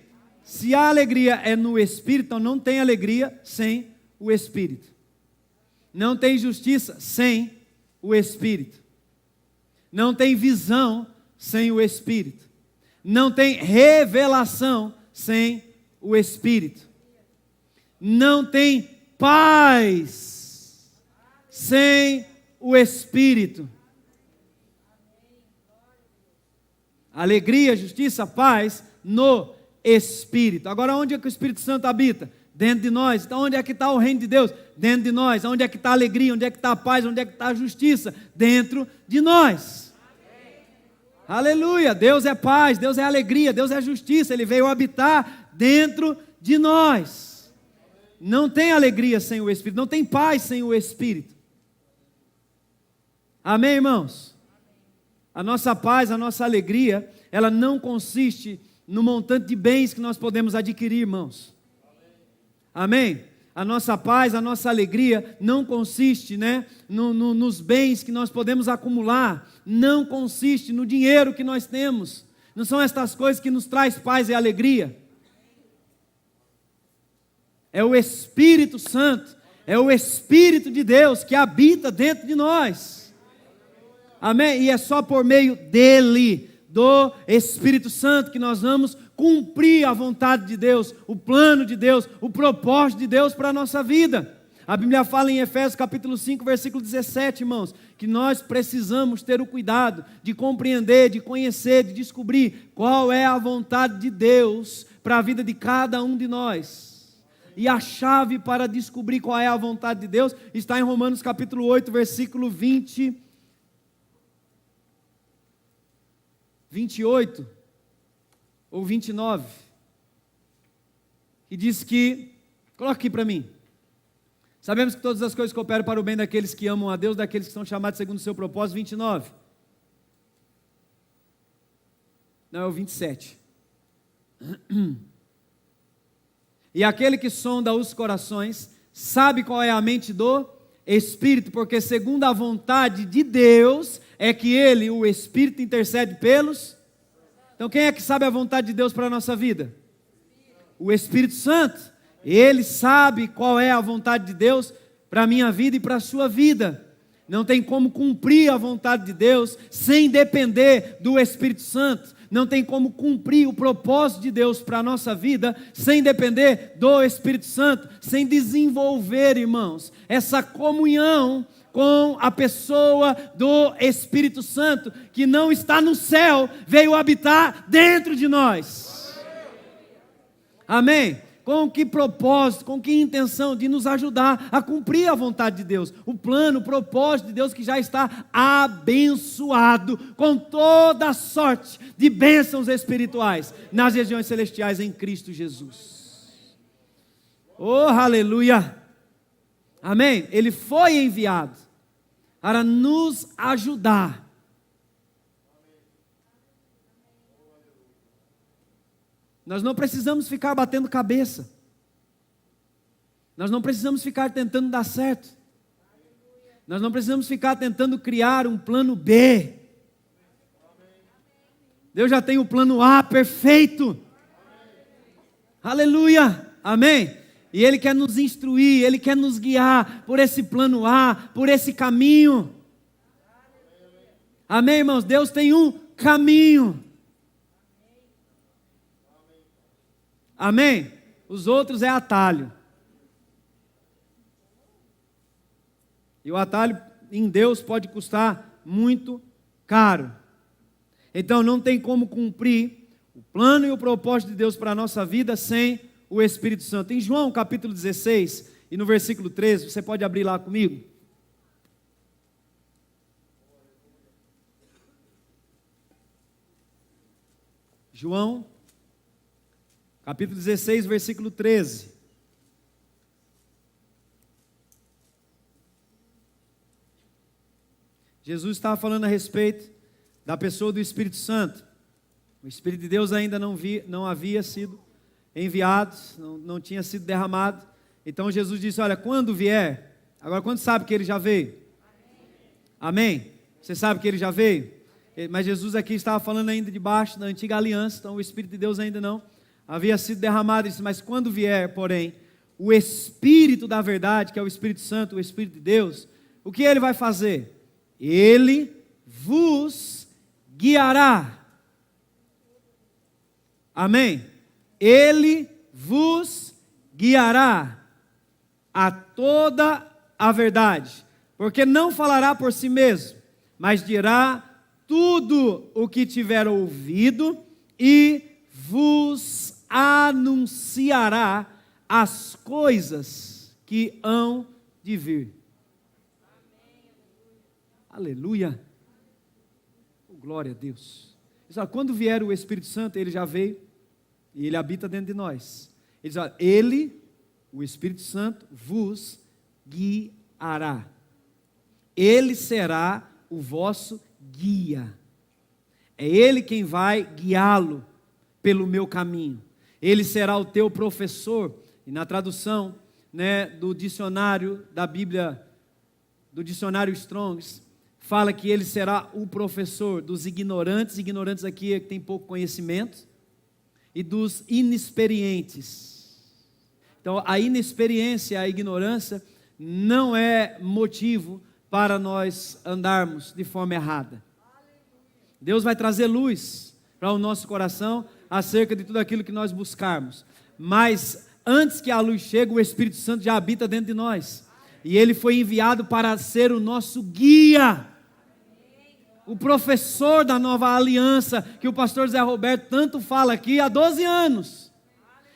Se a alegria é no Espírito, então não tem alegria sem o Espírito. Não tem justiça sem o Espírito. Não tem visão sem o Espírito. Não tem revelação sem o Espírito. Não tem paz sem o Espírito. Alegria, justiça, paz no Espírito. Agora, onde é que o Espírito Santo habita? Dentro de nós. Então, onde é que está o reino de Deus? Dentro de nós. Onde é que está a alegria? Onde é que está a paz? Onde é que está a justiça? Dentro de nós. Aleluia. Deus é paz, Deus é alegria, Deus é justiça. Ele veio habitar dentro de nós. Não tem alegria sem o Espírito, não tem paz sem o Espírito. Amém, irmãos? A nossa paz, a nossa alegria, ela não consiste no montante de bens que nós podemos adquirir, irmãos. Amém? A nossa paz, a nossa alegria não consiste, nos bens que nós podemos acumular, não consiste no dinheiro que nós temos. Não são estas coisas que nos traz paz e alegria. É o Espírito Santo, é o Espírito de Deus que habita dentro de nós. Amém? E é só por meio dele, do Espírito Santo, que nós vamos cumprir a vontade de Deus, o plano de Deus, o propósito de Deus para a nossa vida. A Bíblia fala em Efésios capítulo 5, versículo 17, irmãos, que nós precisamos ter o cuidado de compreender, de conhecer, de descobrir qual é a vontade de Deus para a vida de cada um de nós. E a chave para descobrir qual é a vontade de Deus está em Romanos capítulo 8, versículo 28 ou 29, que diz que, coloca aqui para mim, sabemos que todas as coisas cooperam para o bem daqueles que amam a Deus, daqueles que são chamados segundo o seu propósito. 29, não, é o 27, e aquele que sonda os corações, sabe qual é a mente do Espírito, porque segundo a vontade de Deus, é que Ele, o Espírito, intercede pelos... Então quem é que sabe a vontade de Deus para a nossa vida? O Espírito Santo. Ele sabe qual é a vontade de Deus para a minha vida e para a sua vida. Não tem como cumprir a vontade de Deus sem depender do Espírito Santo. Não tem como cumprir o propósito de Deus para a nossa vida sem depender do Espírito Santo, sem desenvolver, irmãos, essa comunhão com a pessoa do Espírito Santo, que não está no céu, veio habitar dentro de nós. Amém? Com que propósito, com que intenção? De nos ajudar a cumprir a vontade de Deus, o plano, o propósito de Deus que já está abençoado com toda a sorte de bênçãos espirituais nas regiões celestiais em Cristo Jesus. Oh, aleluia! Amém? Ele foi enviado para nos ajudar. Nós não precisamos ficar batendo cabeça. Nós não precisamos ficar tentando dar certo. Nós não precisamos ficar tentando criar um plano B. Deus já tem o plano A perfeito. Aleluia. Amém? E Ele quer nos instruir, Ele quer nos guiar por esse plano A, por esse caminho. Amém, irmãos? Deus tem um caminho. Amém? Os outros é atalho. E o atalho em Deus pode custar muito caro. Então não tem como cumprir o plano e o propósito de Deus para a nossa vida sem o Espírito Santo. Em João capítulo 16 e no versículo 13, você pode abrir lá comigo? João capítulo 16, versículo 13. Jesus estava falando a respeito da pessoa do Espírito Santo. O Espírito de Deus ainda não havia sido enviado, não tinha sido derramado. Então Jesus disse, olha, quando vier, agora quando sabe que Ele já veio? Amém? Você sabe que Ele já veio? Mas Jesus aqui estava falando ainda debaixo da antiga aliança, então o Espírito de Deus ainda não havia sido derramado. Ele disse, mas quando vier, porém, o Espírito da verdade, que é o Espírito Santo, o Espírito de Deus, o que Ele vai fazer? Ele vos guiará. Amém? Ele vos guiará a toda a verdade, porque não falará por si mesmo, mas dirá tudo o que tiver ouvido e vos anunciará as coisas que hão de vir. Aleluia. Glória a Deus. Quando vier o Espírito Santo, Ele já veio e Ele habita dentro de nós. Ele diz, Ele, o Espírito Santo, vos guiará. Ele será o vosso guia. É Ele quem vai guiá-lo pelo meu caminho. Ele será o teu professor. E na tradução, do dicionário da Bíblia, do dicionário Strong's, fala que ele será o professor dos ignorantes. Ignorantes aqui é que tem pouco conhecimento. E dos inexperientes. Então, a inexperiência, a ignorância, não é motivo para nós andarmos de forma errada. Deus vai trazer luz para o nosso coração acerca de tudo aquilo que nós buscarmos. Mas antes que a luz chegue, o Espírito Santo já habita dentro de nós. E ele foi enviado para ser o nosso guia. O professor da nova aliança, que o pastor Zé Roberto tanto fala aqui há 12 anos.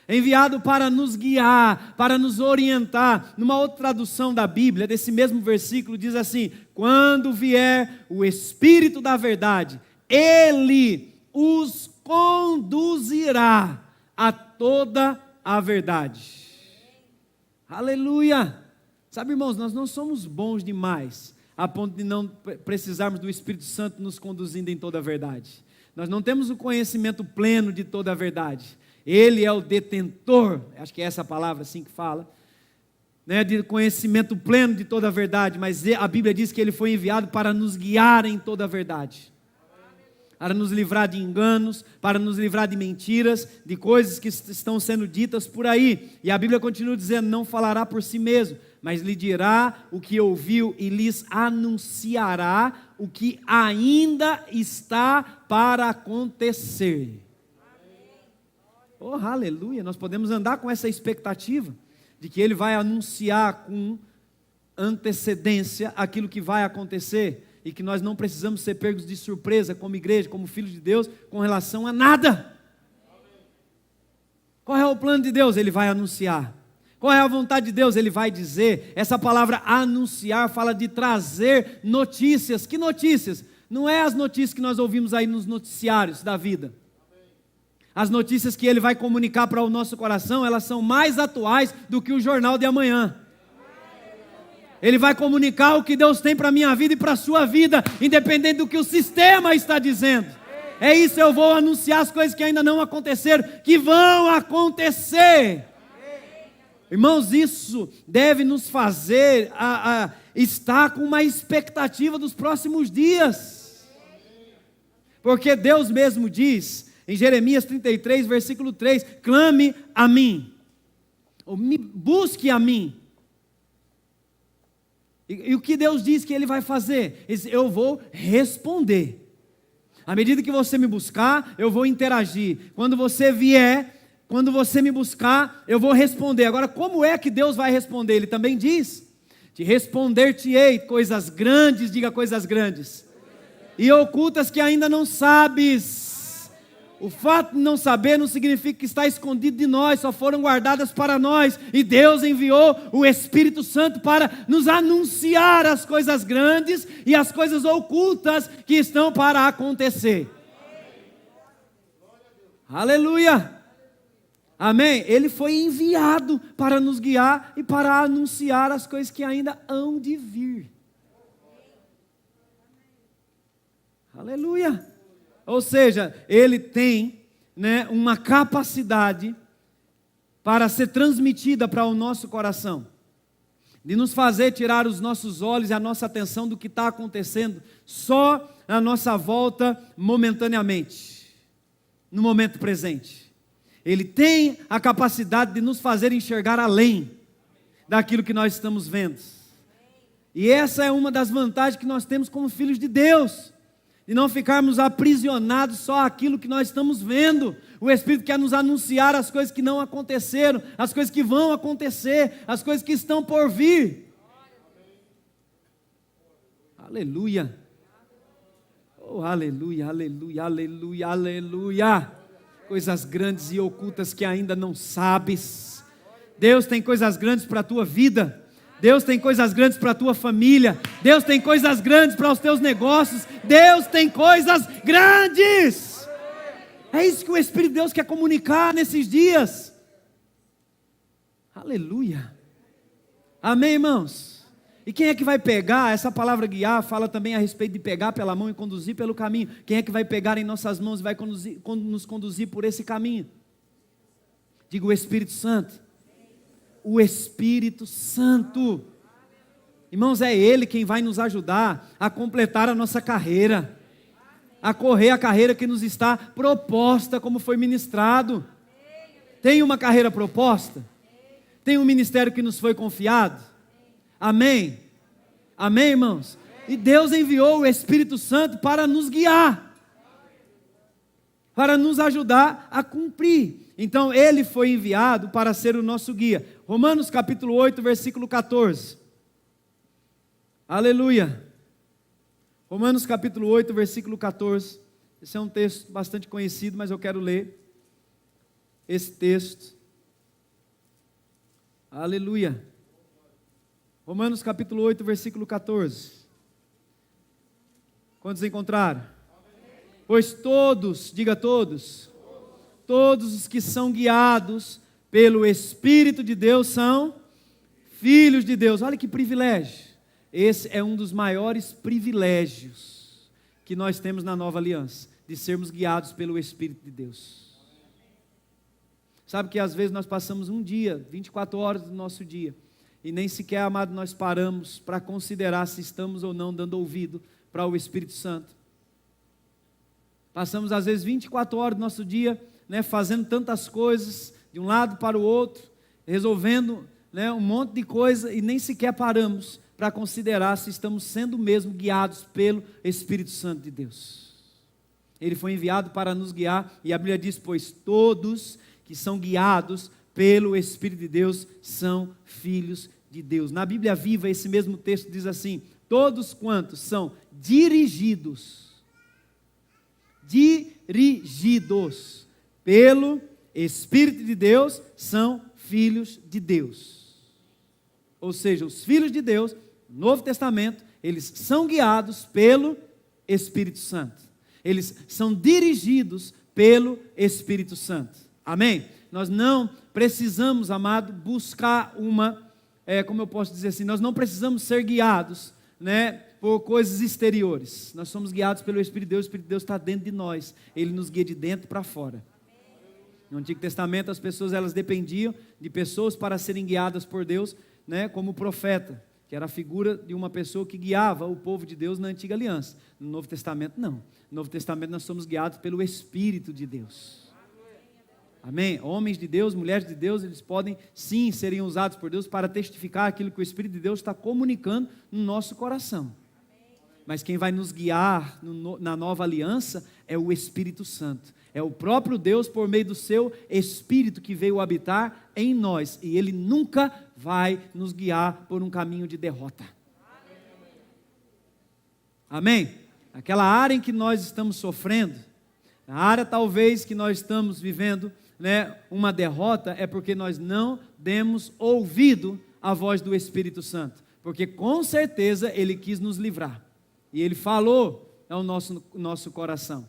Enviado para nos guiar, para nos orientar. Numa outra tradução da Bíblia, desse mesmo versículo, diz assim: quando vier o Espírito da verdade, Ele os conduzirá a toda a verdade. Aleluia! Sabe, irmãos, nós não somos bons demais a ponto de não precisarmos do Espírito Santo nos conduzindo em toda a verdade. Nós não temos o conhecimento pleno de toda a verdade. Ele é o detentor, acho que é essa palavra assim que fala, de conhecimento pleno de toda a verdade, mas a Bíblia diz que ele foi enviado para nos guiar em toda a verdade, para nos livrar de enganos, para nos livrar de mentiras, de coisas que estão sendo ditas por aí. E a Bíblia continua dizendo: não falará por si mesmo, mas lhe dirá o que ouviu e lhes anunciará o que ainda está para acontecer. Oh, aleluia! Nós podemos andar com essa expectativa de que Ele vai anunciar com antecedência aquilo que vai acontecer e que nós não precisamos ser pegos de surpresa como igreja, como filhos de Deus, com relação a nada. Qual é o plano de Deus? Ele vai anunciar. Qual é a vontade de Deus? Ele vai dizer. Essa palavra anunciar fala de trazer notícias. Que notícias? Não é as notícias que nós ouvimos aí nos noticiários da vida. As notícias que Ele vai comunicar para o nosso coração, elas são mais atuais do que o jornal de amanhã. Ele vai comunicar o que Deus tem para a minha vida e para a sua vida, independente do que o sistema está dizendo. É isso, eu vou anunciar as coisas que ainda não aconteceram, que vão acontecer. Irmãos, isso deve nos fazer estar com uma expectativa dos próximos dias. Porque Deus mesmo diz, em Jeremias 33, versículo 3, clame a mim, ou me busque a mim. E o que Deus diz que Ele vai fazer? Ele diz, eu vou responder. À medida que você me buscar, eu vou interagir. Quando você vier, quando você me buscar, eu vou responder. Agora, como é que Deus vai responder? Ele também diz, te responder-te-ei coisas grandes, diga coisas grandes, e ocultas que ainda não sabes. O fato de não saber não significa que está escondido de nós, só foram guardadas para nós. E Deus enviou o Espírito Santo para nos anunciar as coisas grandes e as coisas ocultas que estão para acontecer. Aleluia! Amém? Ele foi enviado para nos guiar e para anunciar as coisas que ainda hão de vir. Aleluia! Ou seja, Ele tem uma capacidade para ser transmitida para o nosso coração, de nos fazer tirar os nossos olhos e a nossa atenção do que está acontecendo só à nossa volta momentaneamente, no momento presente. Ele tem a capacidade de nos fazer enxergar além daquilo que nós estamos vendo. E essa é uma das vantagens que nós temos como filhos de Deus, de não ficarmos aprisionados só àquilo que nós estamos vendo. O Espírito quer nos anunciar as coisas que não aconteceram, as coisas que vão acontecer, as coisas que estão por vir. Aleluia! Oh, aleluia, aleluia, aleluia, aleluia! Coisas grandes e ocultas que ainda não sabes. Deus tem coisas grandes para a tua vida. Deus tem coisas grandes para a tua família. Deus tem coisas grandes para os teus negócios. Deus tem coisas grandes. É isso que o Espírito de Deus quer comunicar nesses dias. Aleluia. Amém, irmãos? E quem é que vai pegar? Essa palavra guiar fala também a respeito de pegar pela mão e conduzir pelo caminho. Quem é que vai pegar em nossas mãos e vai nos conduzir por esse caminho? Diga o Espírito Santo. O Espírito Santo. Irmãos, é Ele quem vai nos ajudar a completar a nossa carreira, a correr a carreira que nos está proposta, como foi ministrado. Tem uma carreira proposta? Tem um ministério que nos foi confiado? Amém? Amém, irmãos? E Deus enviou o Espírito Santo para nos guiar, para nos ajudar a cumprir. Então, Ele foi enviado para ser o nosso guia. Romanos capítulo 8, versículo 14. Aleluia. Romanos capítulo 8, versículo 14. Esse é um texto bastante conhecido, mas eu quero ler esse texto. Aleluia. Romanos capítulo 8, versículo 14. Quantos encontraram? Pois todos, diga todos, todos os que são guiados pelo Espírito de Deus são filhos de Deus. Olha que privilégio. Esse é um dos maiores privilégios que nós temos na nova aliança, de sermos guiados pelo Espírito de Deus. Sabe que às vezes nós passamos um dia, 24 horas do nosso dia, e nem sequer, amado, nós paramos para considerar se estamos ou não dando ouvido para o Espírito Santo. Passamos às vezes 24 horas do nosso dia, fazendo tantas coisas, de um lado para o outro, resolvendo um monte de coisa, e nem sequer paramos para considerar se estamos sendo mesmo guiados pelo Espírito Santo de Deus. Ele foi enviado para nos guiar, e a Bíblia diz, pois todos que são guiados pelo Espírito de Deus são filhos de Deus. Na Bíblia Viva, esse mesmo texto diz assim, todos quantos são dirigidos pelo Espírito de Deus são filhos de Deus. Ou seja, os filhos de Deus, no Novo Testamento, eles são guiados pelo Espírito Santo. Eles são dirigidos pelo Espírito Santo. Amém? Nós não precisamos, amado, buscar como eu posso dizer assim, nós não precisamos ser guiados, por coisas exteriores. Nós somos guiados pelo Espírito de Deus, o Espírito de Deus está dentro de nós, Ele nos guia de dentro para fora. No Antigo Testamento as pessoas elas dependiam de pessoas para serem guiadas por Deus, como o profeta, que era a figura de uma pessoa que guiava o povo de Deus na Antiga Aliança. No Novo Testamento não, no Novo Testamento nós somos guiados pelo Espírito de Deus. Amém? Homens de Deus, mulheres de Deus, eles podem sim serem usados por Deus para testificar aquilo que o Espírito de Deus está comunicando no nosso coração. Mas quem vai nos guiar na nova aliança é o Espírito Santo. É o próprio Deus por meio do seu Espírito que veio habitar em nós. E Ele nunca vai nos guiar por um caminho de derrota. Amém? Aquela área em que nós estamos sofrendo, a área talvez que nós estamos vivendo, uma derrota, é porque nós não demos ouvido à voz do Espírito Santo. Porque com certeza Ele quis nos livrar. E Ele falou ao nosso coração.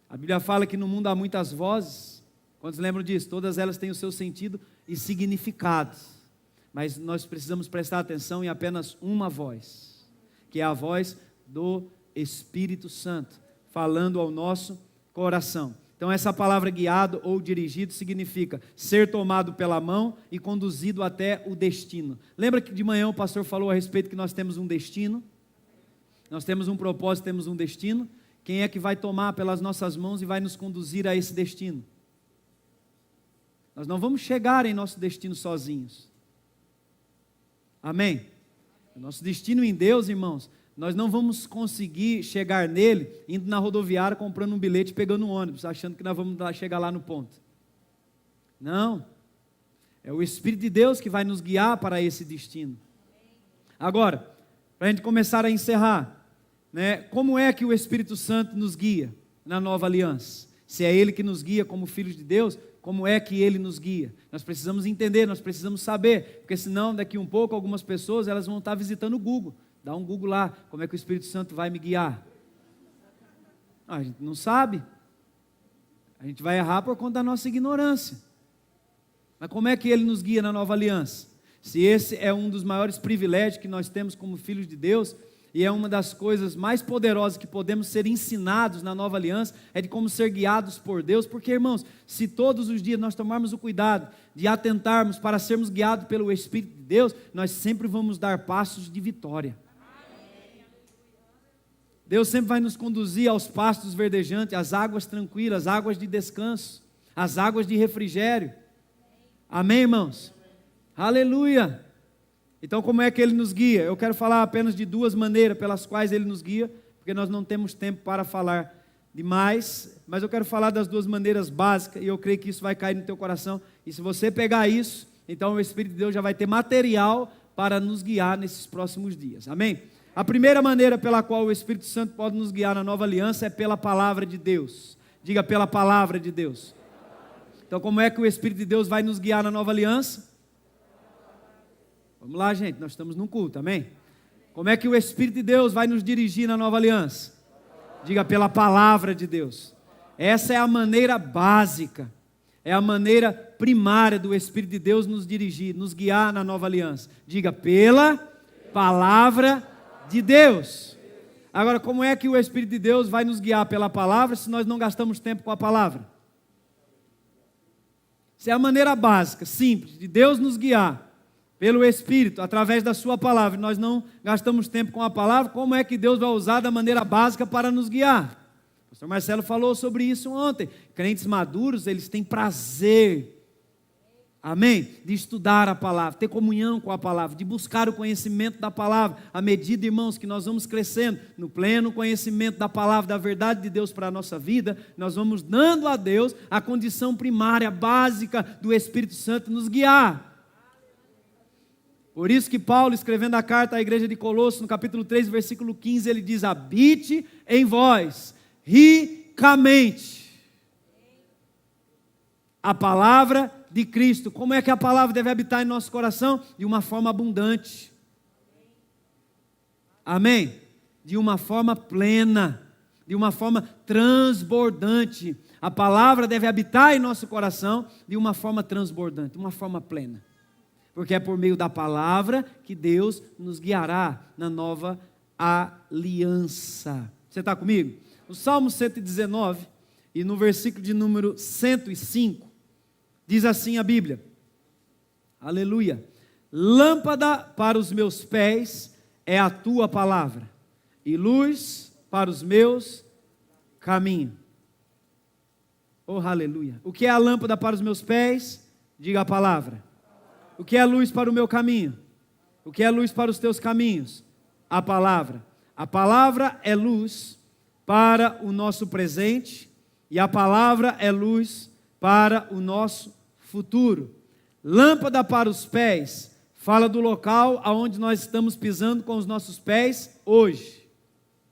A Bíblia fala que no mundo há muitas vozes. Quantos lembram disso? Todas elas têm o seu sentido e significado. Mas nós precisamos prestar atenção em apenas uma voz, que é a voz do Espírito Santo, falando ao nosso coração. Então essa palavra guiado ou dirigido significa ser tomado pela mão e conduzido até o destino. Lembra que de manhã o pastor falou a respeito que nós temos um destino? Nós temos um propósito, temos um destino. Quem é que vai tomar pelas nossas mãos e vai nos conduzir a esse destino? Nós não vamos chegar em nosso destino sozinhos. Amém? O nosso destino em Deus, irmãos, nós não vamos conseguir chegar nele indo na rodoviária, comprando um bilhete, pegando um ônibus, achando que nós vamos chegar lá no ponto. Não. É o Espírito de Deus que vai nos guiar para esse destino. Agora, para a gente começar a encerrar, como é que o Espírito Santo nos guia na nova aliança? Se é Ele que nos guia como filhos de Deus, como é que Ele nos guia? Nós precisamos entender, nós precisamos saber, porque senão daqui um pouco algumas pessoas elas vão estar visitando o Google. Dá um Google lá, como é que o Espírito Santo vai me guiar? A gente não sabe. A gente vai errar por conta da nossa ignorância. Mas como é que Ele nos guia na nova aliança? Se esse é um dos maiores privilégios que nós temos como filhos de Deus, e é uma das coisas mais poderosas que podemos ser ensinados na nova aliança, é de como ser guiados por Deus, porque, irmãos, se todos os dias nós tomarmos o cuidado de atentarmos para sermos guiados pelo Espírito de Deus, nós sempre vamos dar passos de vitória. Deus sempre vai nos conduzir aos pastos verdejantes, às águas tranquilas, às águas de descanso, às águas de refrigério. Amém, irmãos? Aleluia! Então, como é que Ele nos guia? Eu quero falar apenas de duas maneiras pelas quais Ele nos guia, porque nós não temos tempo para falar demais, mas eu quero falar das duas maneiras básicas, e eu creio que isso vai cair no teu coração, e se você pegar isso, então o Espírito de Deus já vai ter material para nos guiar nesses próximos dias. Amém? A primeira maneira pela qual o Espírito Santo pode nos guiar na nova aliança é pela palavra de Deus. Diga, pela palavra de Deus. Então, como é que o Espírito de Deus vai nos guiar na nova aliança? Vamos lá, gente, nós estamos num culto, amém? Como é que o Espírito de Deus vai nos dirigir na nova aliança? Diga, pela palavra de Deus. Essa é a maneira básica, é a maneira primária do Espírito de Deus nos dirigir, nos guiar na nova aliança. Diga, pela palavra de Deus. Agora, como é que o Espírito de Deus vai nos guiar pela palavra se nós não gastamos tempo com a palavra? Essa é a maneira básica, simples, de Deus nos guiar pelo Espírito, através da sua palavra. Nós não gastamos tempo com a palavra. Como é que Deus vai usar da maneira básica para nos guiar? O pastor Marcelo falou sobre isso ontem. Crentes maduros, eles têm prazer, amém? De estudar a palavra, ter comunhão com a palavra, de buscar o conhecimento da palavra. À medida, irmãos, que nós vamos crescendo no pleno conhecimento da palavra, da verdade de Deus para a nossa vida, nós vamos dando a Deus a condição primária, básica do Espírito Santo nos guiar. Por isso que Paulo, escrevendo a carta à igreja de Colossos, no capítulo 3, versículo 15, ele diz, habite em vós, ricamente, a palavra de Cristo. Como é que a palavra deve habitar em nosso coração? De uma forma abundante. Amém? De uma forma plena, de uma forma transbordante. A palavra deve habitar em nosso coração de uma forma transbordante, uma forma plena. Porque é por meio da palavra que Deus nos guiará na nova aliança. Você está comigo? No Salmo 119 e no versículo de número 105, diz assim a Bíblia, aleluia, lâmpada para os meus pés é a tua palavra, e luz para os meus caminhos. Oh, aleluia. O que é a lâmpada para os meus pés? Diga a palavra. O que é luz para o meu caminho? O que é luz para os teus caminhos? A palavra. A palavra é luz para o nosso presente e a palavra é luz para o nosso futuro. Lâmpada para os pés fala do local aonde nós estamos pisando com os nossos pés hoje,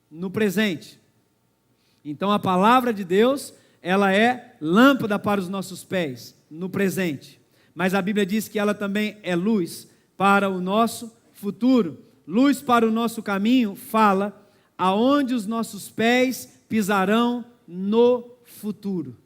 no presente. Então a palavra de Deus, ela é lâmpada para os nossos pés, no presente. Mas a Bíblia diz que ela também é luz para o nosso futuro. Luz para o nosso caminho fala aonde os nossos pés pisarão no futuro.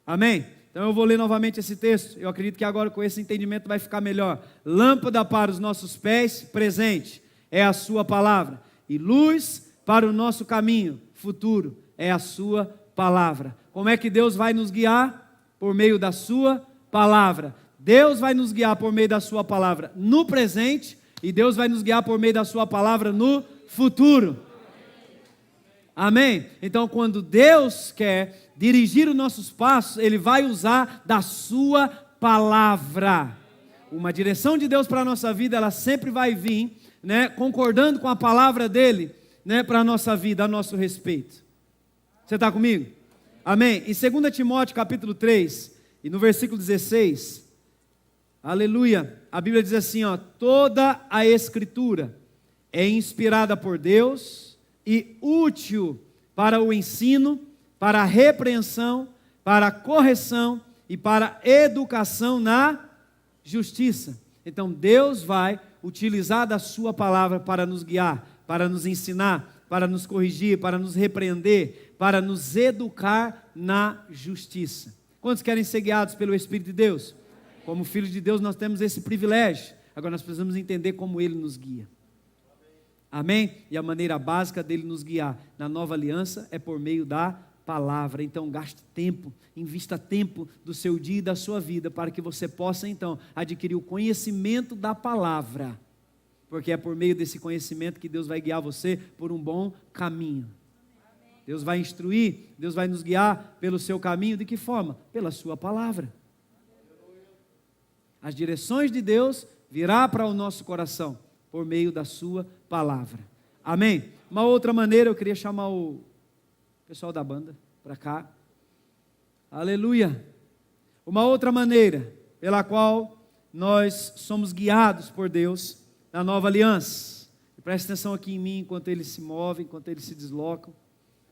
Amém? Então eu vou ler novamente esse texto. Eu acredito que agora com esse entendimento vai ficar melhor. Lâmpada para os nossos pés, presente, é a sua palavra. E luz para o nosso caminho, futuro, é a sua palavra. Como é que Deus vai nos guiar? Por meio da sua palavra. Deus vai nos guiar por meio da sua palavra no presente e Deus vai nos guiar por meio da sua palavra no futuro. Amém? Então, quando Deus quer dirigir os nossos passos, Ele vai usar da sua palavra. Uma direção de Deus para a nossa vida, ela sempre vai vir, né, concordando com a palavra dEle, né, para a nossa vida, a nosso respeito. Você está comigo? Amém? Em 2 Timóteo capítulo 3, e no versículo 16, aleluia, a Bíblia diz assim, ó, toda a Escritura é inspirada por Deus e útil para o ensino, para a repreensão, para a correção e para a educação na justiça. Então Deus vai utilizar da sua palavra para nos guiar, para nos ensinar, para nos corrigir, para nos repreender, para nos educar na justiça. Quantos querem ser guiados pelo Espírito de Deus? Como filhos de Deus, nós temos esse privilégio. Agora nós precisamos entender como Ele nos guia. Amém? E a maneira básica dele nos guiar na nova aliança é por meio da palavra. Então gaste tempo, invista tempo do seu dia e da sua vida para que você possa então adquirir o conhecimento da palavra. Porque é por meio desse conhecimento que Deus vai guiar você por um bom caminho. Deus vai instruir, Deus vai nos guiar pelo seu caminho. De que forma? Pela sua palavra. As direções de Deus virá para o nosso coração por meio da sua palavra. Amém? Uma outra maneira, eu queria chamar o pessoal da banda para cá. Aleluia. Uma outra maneira pela qual nós somos guiados por Deus na nova aliança. E preste atenção aqui em mim enquanto eles se movem, enquanto eles se deslocam,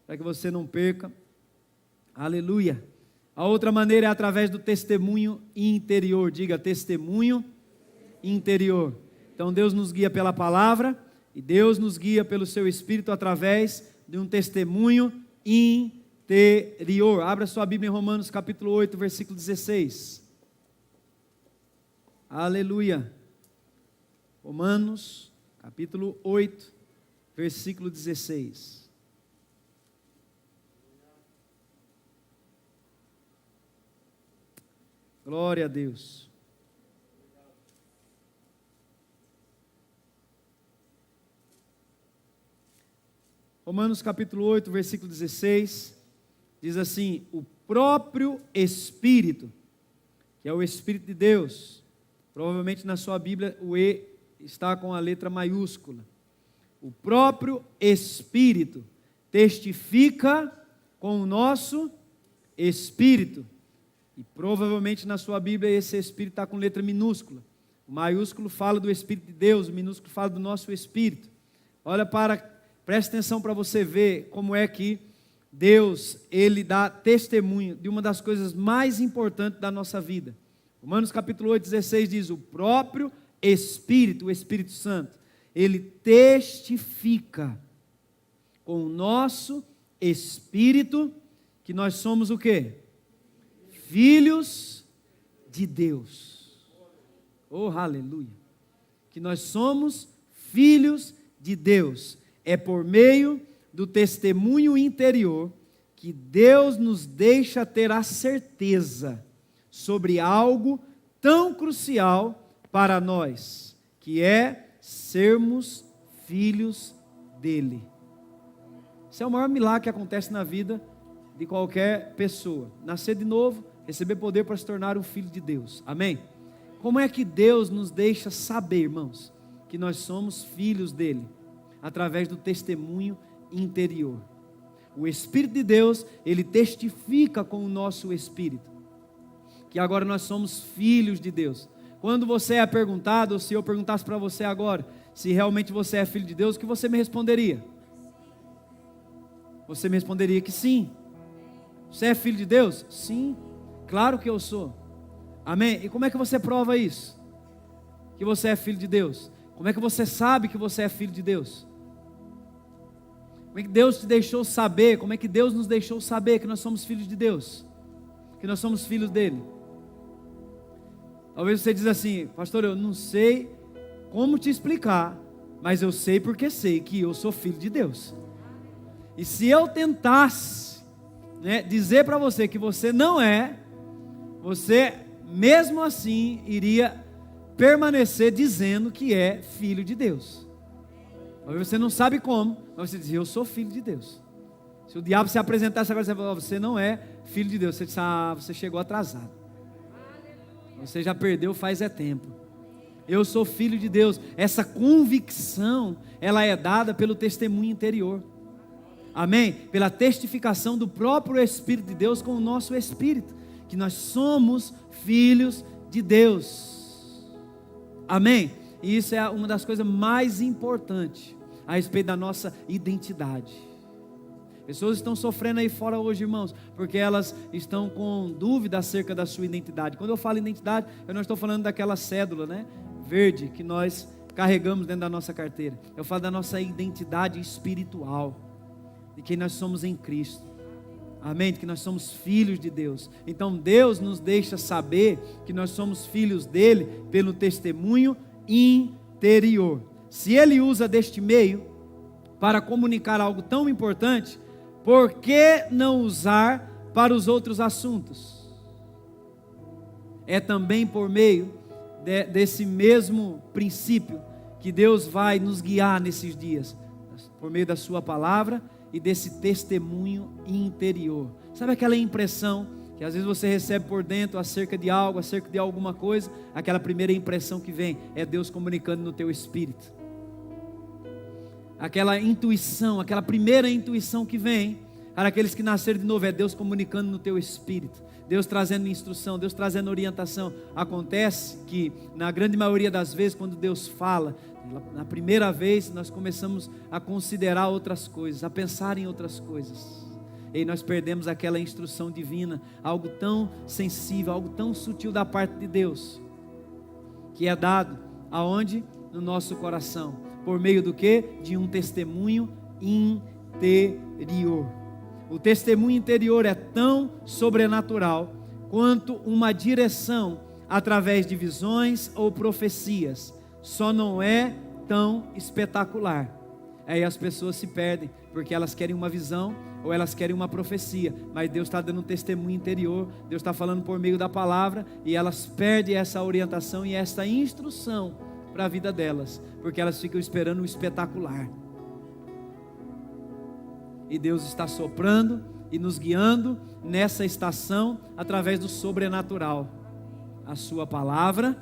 para que você não perca. Aleluia. A outra maneira é através do testemunho interior. Diga, testemunho interior. Então Deus nos guia pela palavra e Deus nos guia pelo seu Espírito através de um testemunho interior. Abra sua Bíblia em Romanos capítulo 8, versículo 16. Aleluia. Romanos capítulo 8, versículo 16. Glória a Deus. Romanos capítulo 8, versículo 16, diz assim: o próprio Espírito, que é o Espírito de Deus, provavelmente na sua Bíblia o E está com a letra maiúscula. O próprio Espírito testifica com o nosso Espírito. E provavelmente na sua Bíblia esse Espírito está com letra minúscula. O maiúsculo fala do Espírito de Deus, o minúsculo fala do nosso Espírito. Preste atenção para você ver como é que Deus, Ele dá testemunho de uma das coisas mais importantes da nossa vida. Romanos capítulo 8, 16 diz: o próprio Espírito, o Espírito Santo, Ele testifica com o nosso Espírito que nós somos o quê? Filhos de Deus. Oh, aleluia. Que nós somos filhos de Deus. É por meio do testemunho interior que Deus nos deixa ter a certeza sobre algo tão crucial para nós, que é sermos filhos dele. Esse é o maior milagre que acontece na vida de qualquer pessoa. Nascer de novo, receber poder para se tornar um filho de Deus. Amém? Como é que Deus nos deixa saber, irmãos, que nós somos filhos dele? Através do testemunho interior. O Espírito de Deus, ele testifica com o nosso espírito que agora nós somos filhos de Deus. Quando você é perguntado, ou se eu perguntasse para você agora, se realmente você é filho de Deus, o que você me responderia? Você me responderia que sim. Você é filho de Deus? Sim, claro que eu sou. Amém? E como é que você prova isso? Que você é filho de Deus? Como é que você sabe que você é filho de Deus? Como é que Deus te deixou saber? Como é que Deus nos deixou saber que nós somos filhos de Deus? Que nós somos filhos dele? Talvez você diz assim: pastor, eu não sei como te explicar, mas eu sei porque sei que eu sou filho de Deus. E se eu tentasse, dizer para você que você não é, você mesmo assim iria permanecer dizendo que é filho de Deus. Talvez você não sabe como, mas você diz: eu sou filho de Deus. Se o diabo se apresentasse agora, você fala: você não é filho de Deus. Você diz: você chegou atrasado. Você já perdeu faz tempo. Eu sou filho de Deus. Essa convicção, ela é dada pelo testemunho interior. Amém? Pela testificação do próprio Espírito de Deus com o nosso espírito, que nós somos filhos de Deus. Amém? E isso é uma das coisas mais importantes a respeito da nossa identidade. Pessoas estão sofrendo aí fora hoje, irmãos, porque elas estão com dúvida acerca da sua identidade. Quando eu falo identidade, eu não estou falando daquela cédula, verde, que nós carregamos dentro da nossa carteira. Eu falo da nossa identidade espiritual, de quem nós somos em Cristo. Amém? Que nós somos filhos de Deus. Então Deus nos deixa saber que nós somos filhos dele pelo testemunho interior. Se ele usa deste meio para comunicar algo tão importante, por que não usar para os outros assuntos? É também por meio desse mesmo princípio que Deus vai nos guiar nesses dias, por meio da sua palavra e desse testemunho interior. Sabe aquela impressão que às vezes você recebe por dentro acerca de algo, acerca de alguma coisa? Aquela primeira impressão que vem é Deus comunicando no teu espírito. Aquela intuição, aquela primeira intuição que vem para aqueles que nasceram de novo, é Deus comunicando no teu espírito, Deus trazendo instrução, Deus trazendo orientação. Acontece que na grande maioria das vezes, quando Deus fala, na primeira vez nós começamos a considerar outras coisas, a pensar em outras coisas, e nós perdemos aquela instrução divina, algo tão sensível, algo tão sutil da parte de Deus, que é dado aonde? No nosso coração, por meio do quê? De um testemunho interior. O testemunho interior é tão sobrenatural quanto uma direção através de visões ou profecias, só não é tão espetacular. Aí as pessoas se perdem, porque elas querem uma visão ou elas querem uma profecia, mas Deus está dando um testemunho interior, Deus está falando por meio da palavra, e elas perdem essa orientação e essa instrução para a vida delas, porque elas ficam esperando o espetacular. E Deus está soprando e nos guiando nessa estação através do sobrenatural, a sua palavra,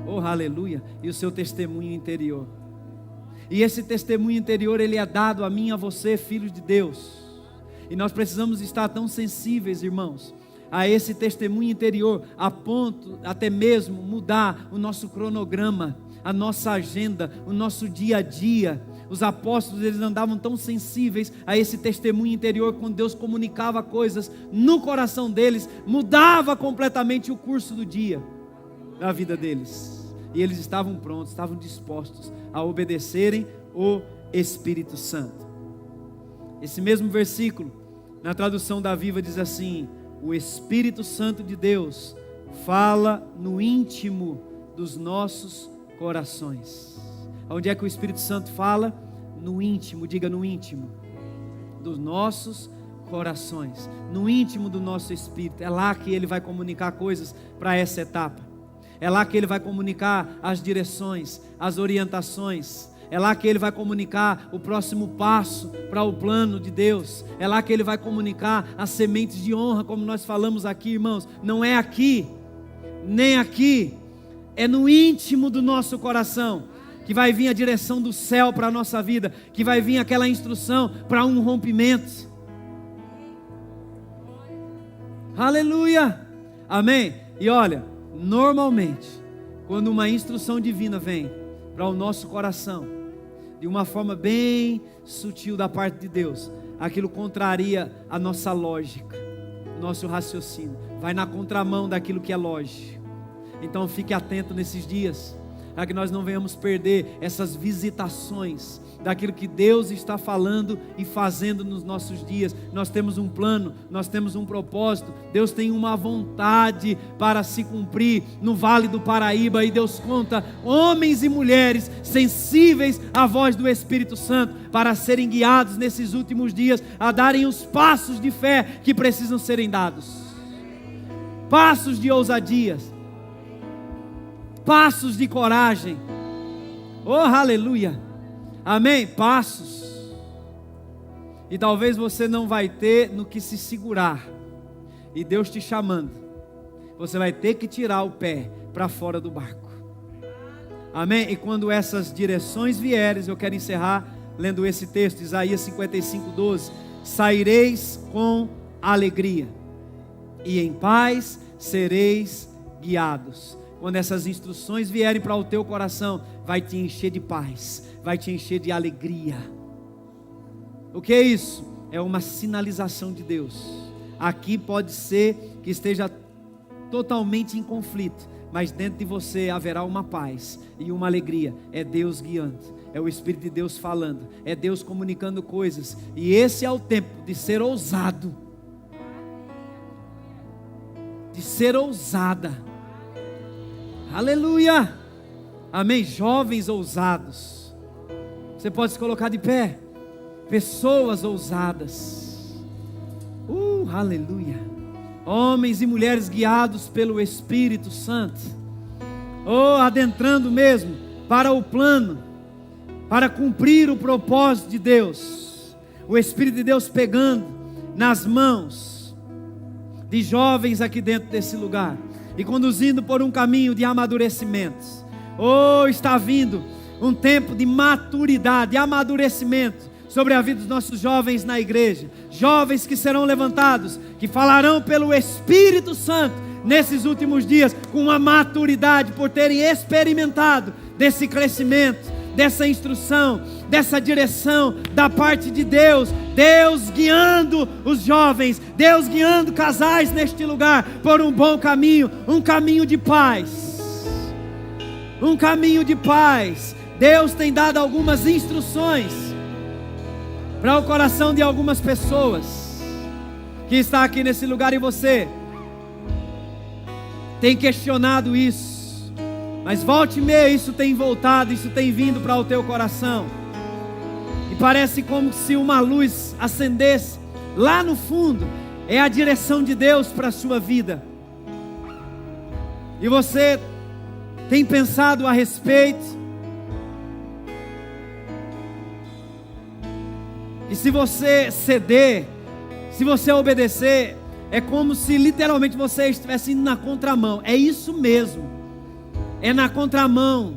oh aleluia, e o seu testemunho interior. E esse testemunho interior, ele é dado a mim e a você, filhos de Deus, e nós precisamos estar tão sensíveis, irmãos, a esse testemunho interior, a ponto até mesmo mudar o nosso cronograma, a nossa agenda, o nosso dia a dia. Os apóstolos, eles andavam tão sensíveis a esse testemunho interior, quando Deus comunicava coisas no coração deles, mudava completamente o curso do dia, da vida deles, e eles estavam prontos, estavam dispostos a obedecerem o Espírito Santo. Esse mesmo versículo, na tradução da Viva, diz assim: o Espírito Santo de Deus fala no íntimo dos nossos corações. Onde é que o Espírito Santo fala? No íntimo, diga no íntimo dos nossos corações, no íntimo do nosso espírito. É lá que Ele vai comunicar coisas para essa etapa, é lá que Ele vai comunicar as direções, as orientações, é lá que Ele vai comunicar o próximo passo para o plano de Deus, é lá que Ele vai comunicar as sementes de honra, como nós falamos aqui, irmãos. Não é aqui, nem aqui, é no íntimo do nosso coração que vai vir a direção do céu para a nossa vida, que vai vir aquela instrução para um rompimento. Aleluia, amém. E olha, normalmente, quando uma instrução divina vem para o nosso coração, de uma forma bem sutil da parte de Deus, aquilo contraria a nossa lógica, nosso raciocínio, vai na contramão daquilo que é lógico. Então fique atento nesses dias, para que nós não venhamos perder essas visitações daquilo que Deus está falando e fazendo nos nossos dias. Nós temos um plano, nós temos um propósito, Deus tem uma vontade para se cumprir no Vale do Paraíba, e Deus conta homens e mulheres sensíveis à voz do Espírito Santo, para serem guiados nesses últimos dias, a darem os passos de fé que precisam serem dados, passos de ousadias, passos de coragem, oh aleluia, amém, passos, e talvez você não vai ter no que se segurar, e Deus te chamando, você vai ter que tirar o pé para fora do barco, amém. E quando essas direções vierem, eu quero encerrar lendo esse texto, Isaías 55:12, saireis com alegria, e em paz sereis guiados. Quando essas instruções vierem para o teu coração, vai te encher de paz, vai te encher de alegria. O que é isso? É uma sinalização de Deus. Aqui pode ser que esteja totalmente em conflito, mas dentro de você haverá uma paz e uma alegria. É Deus guiando, é o Espírito de Deus falando, é Deus comunicando coisas. E esse é o tempo de ser ousado, ser ousada. Aleluia! Amém? Jovens ousados. Você pode se colocar de pé. Pessoas ousadas. Aleluia! Homens e mulheres guiados pelo Espírito Santo. Adentrando mesmo para o plano, para cumprir o propósito de Deus. O Espírito de Deus pegando nas mãos de jovens aqui dentro desse lugar e conduzindo por um caminho de amadurecimento. Está vindo um tempo de maturidade, de amadurecimento sobre a vida dos nossos jovens na igreja. Jovens que serão levantados, que falarão pelo Espírito Santo nesses últimos dias, com uma maturidade, por terem experimentado desse crescimento, dessa instrução, dessa direção da parte de Deus. Deus guiando os jovens, Deus guiando casais neste lugar por um bom caminho, um caminho de paz, um caminho de paz. Deus tem dado algumas instruções para o coração de algumas pessoas que está aqui nesse lugar, e você tem questionado isso, mas volte e meia isso tem voltado, isso tem vindo para o teu coração, e parece como se uma luz acendesse lá no fundo. É a direção de Deus para a sua vida, e você tem pensado a respeito. E se você ceder, se você obedecer, é como se literalmente você estivesse indo na contramão. É isso mesmo. É na contramão,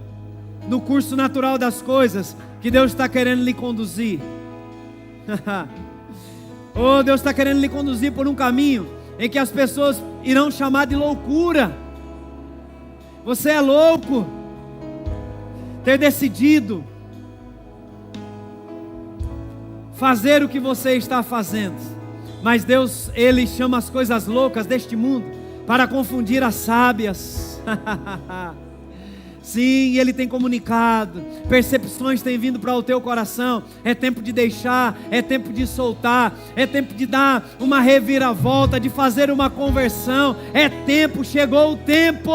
no curso natural das coisas, que Deus está querendo lhe conduzir. Deus está querendo lhe conduzir por um caminho em que as pessoas irão chamar de loucura. Você é louco ter decidido fazer o que você está fazendo. Mas Deus, Ele chama as coisas loucas deste mundo para confundir as sábias. Sim, Ele tem comunicado, percepções têm vindo para o teu coração. É tempo de deixar, é tempo de soltar, é tempo de dar uma reviravolta, de fazer uma conversão. É tempo, chegou o tempo.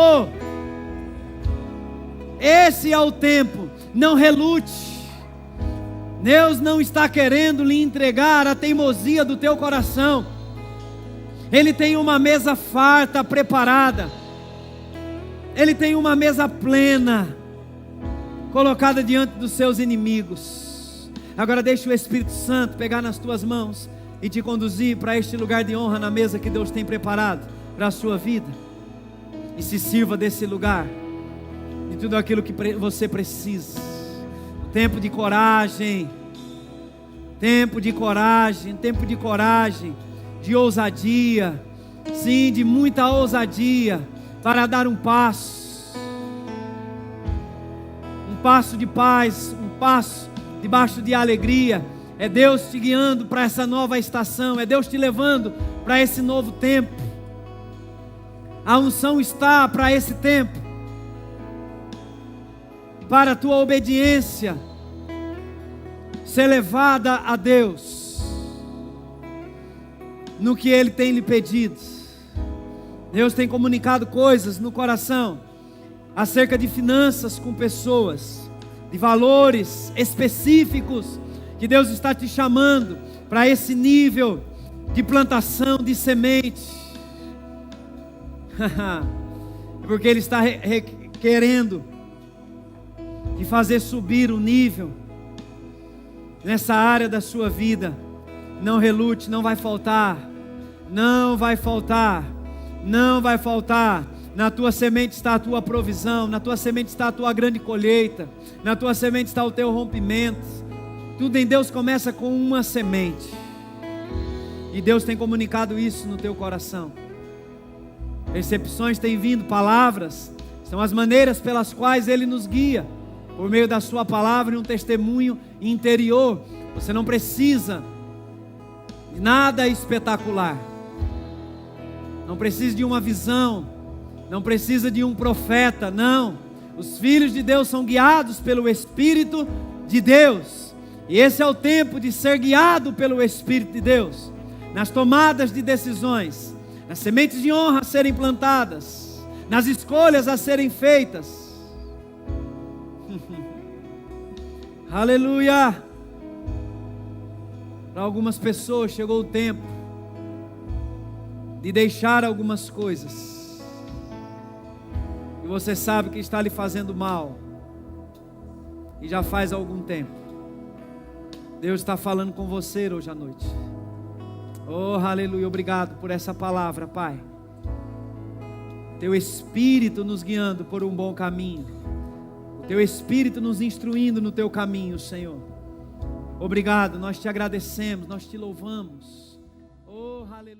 Esse é o tempo. Não relute. Deus não está querendo lhe entregar a teimosia do teu coração. Ele tem uma mesa farta preparada. Ele tem uma mesa plena colocada diante dos seus inimigos. Agora deixa o Espírito Santo pegar nas tuas mãos e te conduzir para este lugar de honra na mesa que Deus tem preparado para a sua vida. E se sirva desse lugar, de tudo aquilo que você precisa. Tempo de coragem, tempo de coragem, tempo de coragem, de ousadia, sim, de muita ousadia, para dar um passo de paz, um passo debaixo de alegria. É Deus te guiando para essa nova estação, é Deus te levando para esse novo tempo. A unção está para esse tempo, para a tua obediência ser levada a Deus no que Ele tem lhe pedido. Deus tem comunicado coisas no coração acerca de finanças com pessoas, de valores específicos que Deus está te chamando para esse nível de plantação de semente. Porque Ele está querendo de fazer subir o nível nessa área da sua vida. Não relute, não vai faltar, não vai faltar, não vai faltar. Na tua semente está a tua provisão, na tua semente está a tua grande colheita, na tua semente está o teu rompimento. Tudo em Deus começa com uma semente, e Deus tem comunicado isso no teu coração. Percepções têm vindo, palavras, são as maneiras pelas quais Ele nos guia, por meio da sua palavra e um testemunho interior. Você não precisa de nada espetacular, não precisa de uma visão, não precisa de um profeta, não. Os filhos de Deus são guiados pelo Espírito de Deus, e esse é o tempo de ser guiado pelo Espírito de Deus, nas tomadas de decisões, nas sementes de honra a serem plantadas, nas escolhas a serem feitas. Aleluia! Para algumas pessoas chegou o tempo de deixar algumas coisas, e você sabe que está lhe fazendo mal, e já faz algum tempo. Deus está falando com você hoje à noite. Oh, aleluia, obrigado por essa palavra, Pai. Teu Espírito nos guiando por um bom caminho, o Teu Espírito nos instruindo no Teu caminho, Senhor. Obrigado, nós te agradecemos, nós te louvamos. Oh, aleluia.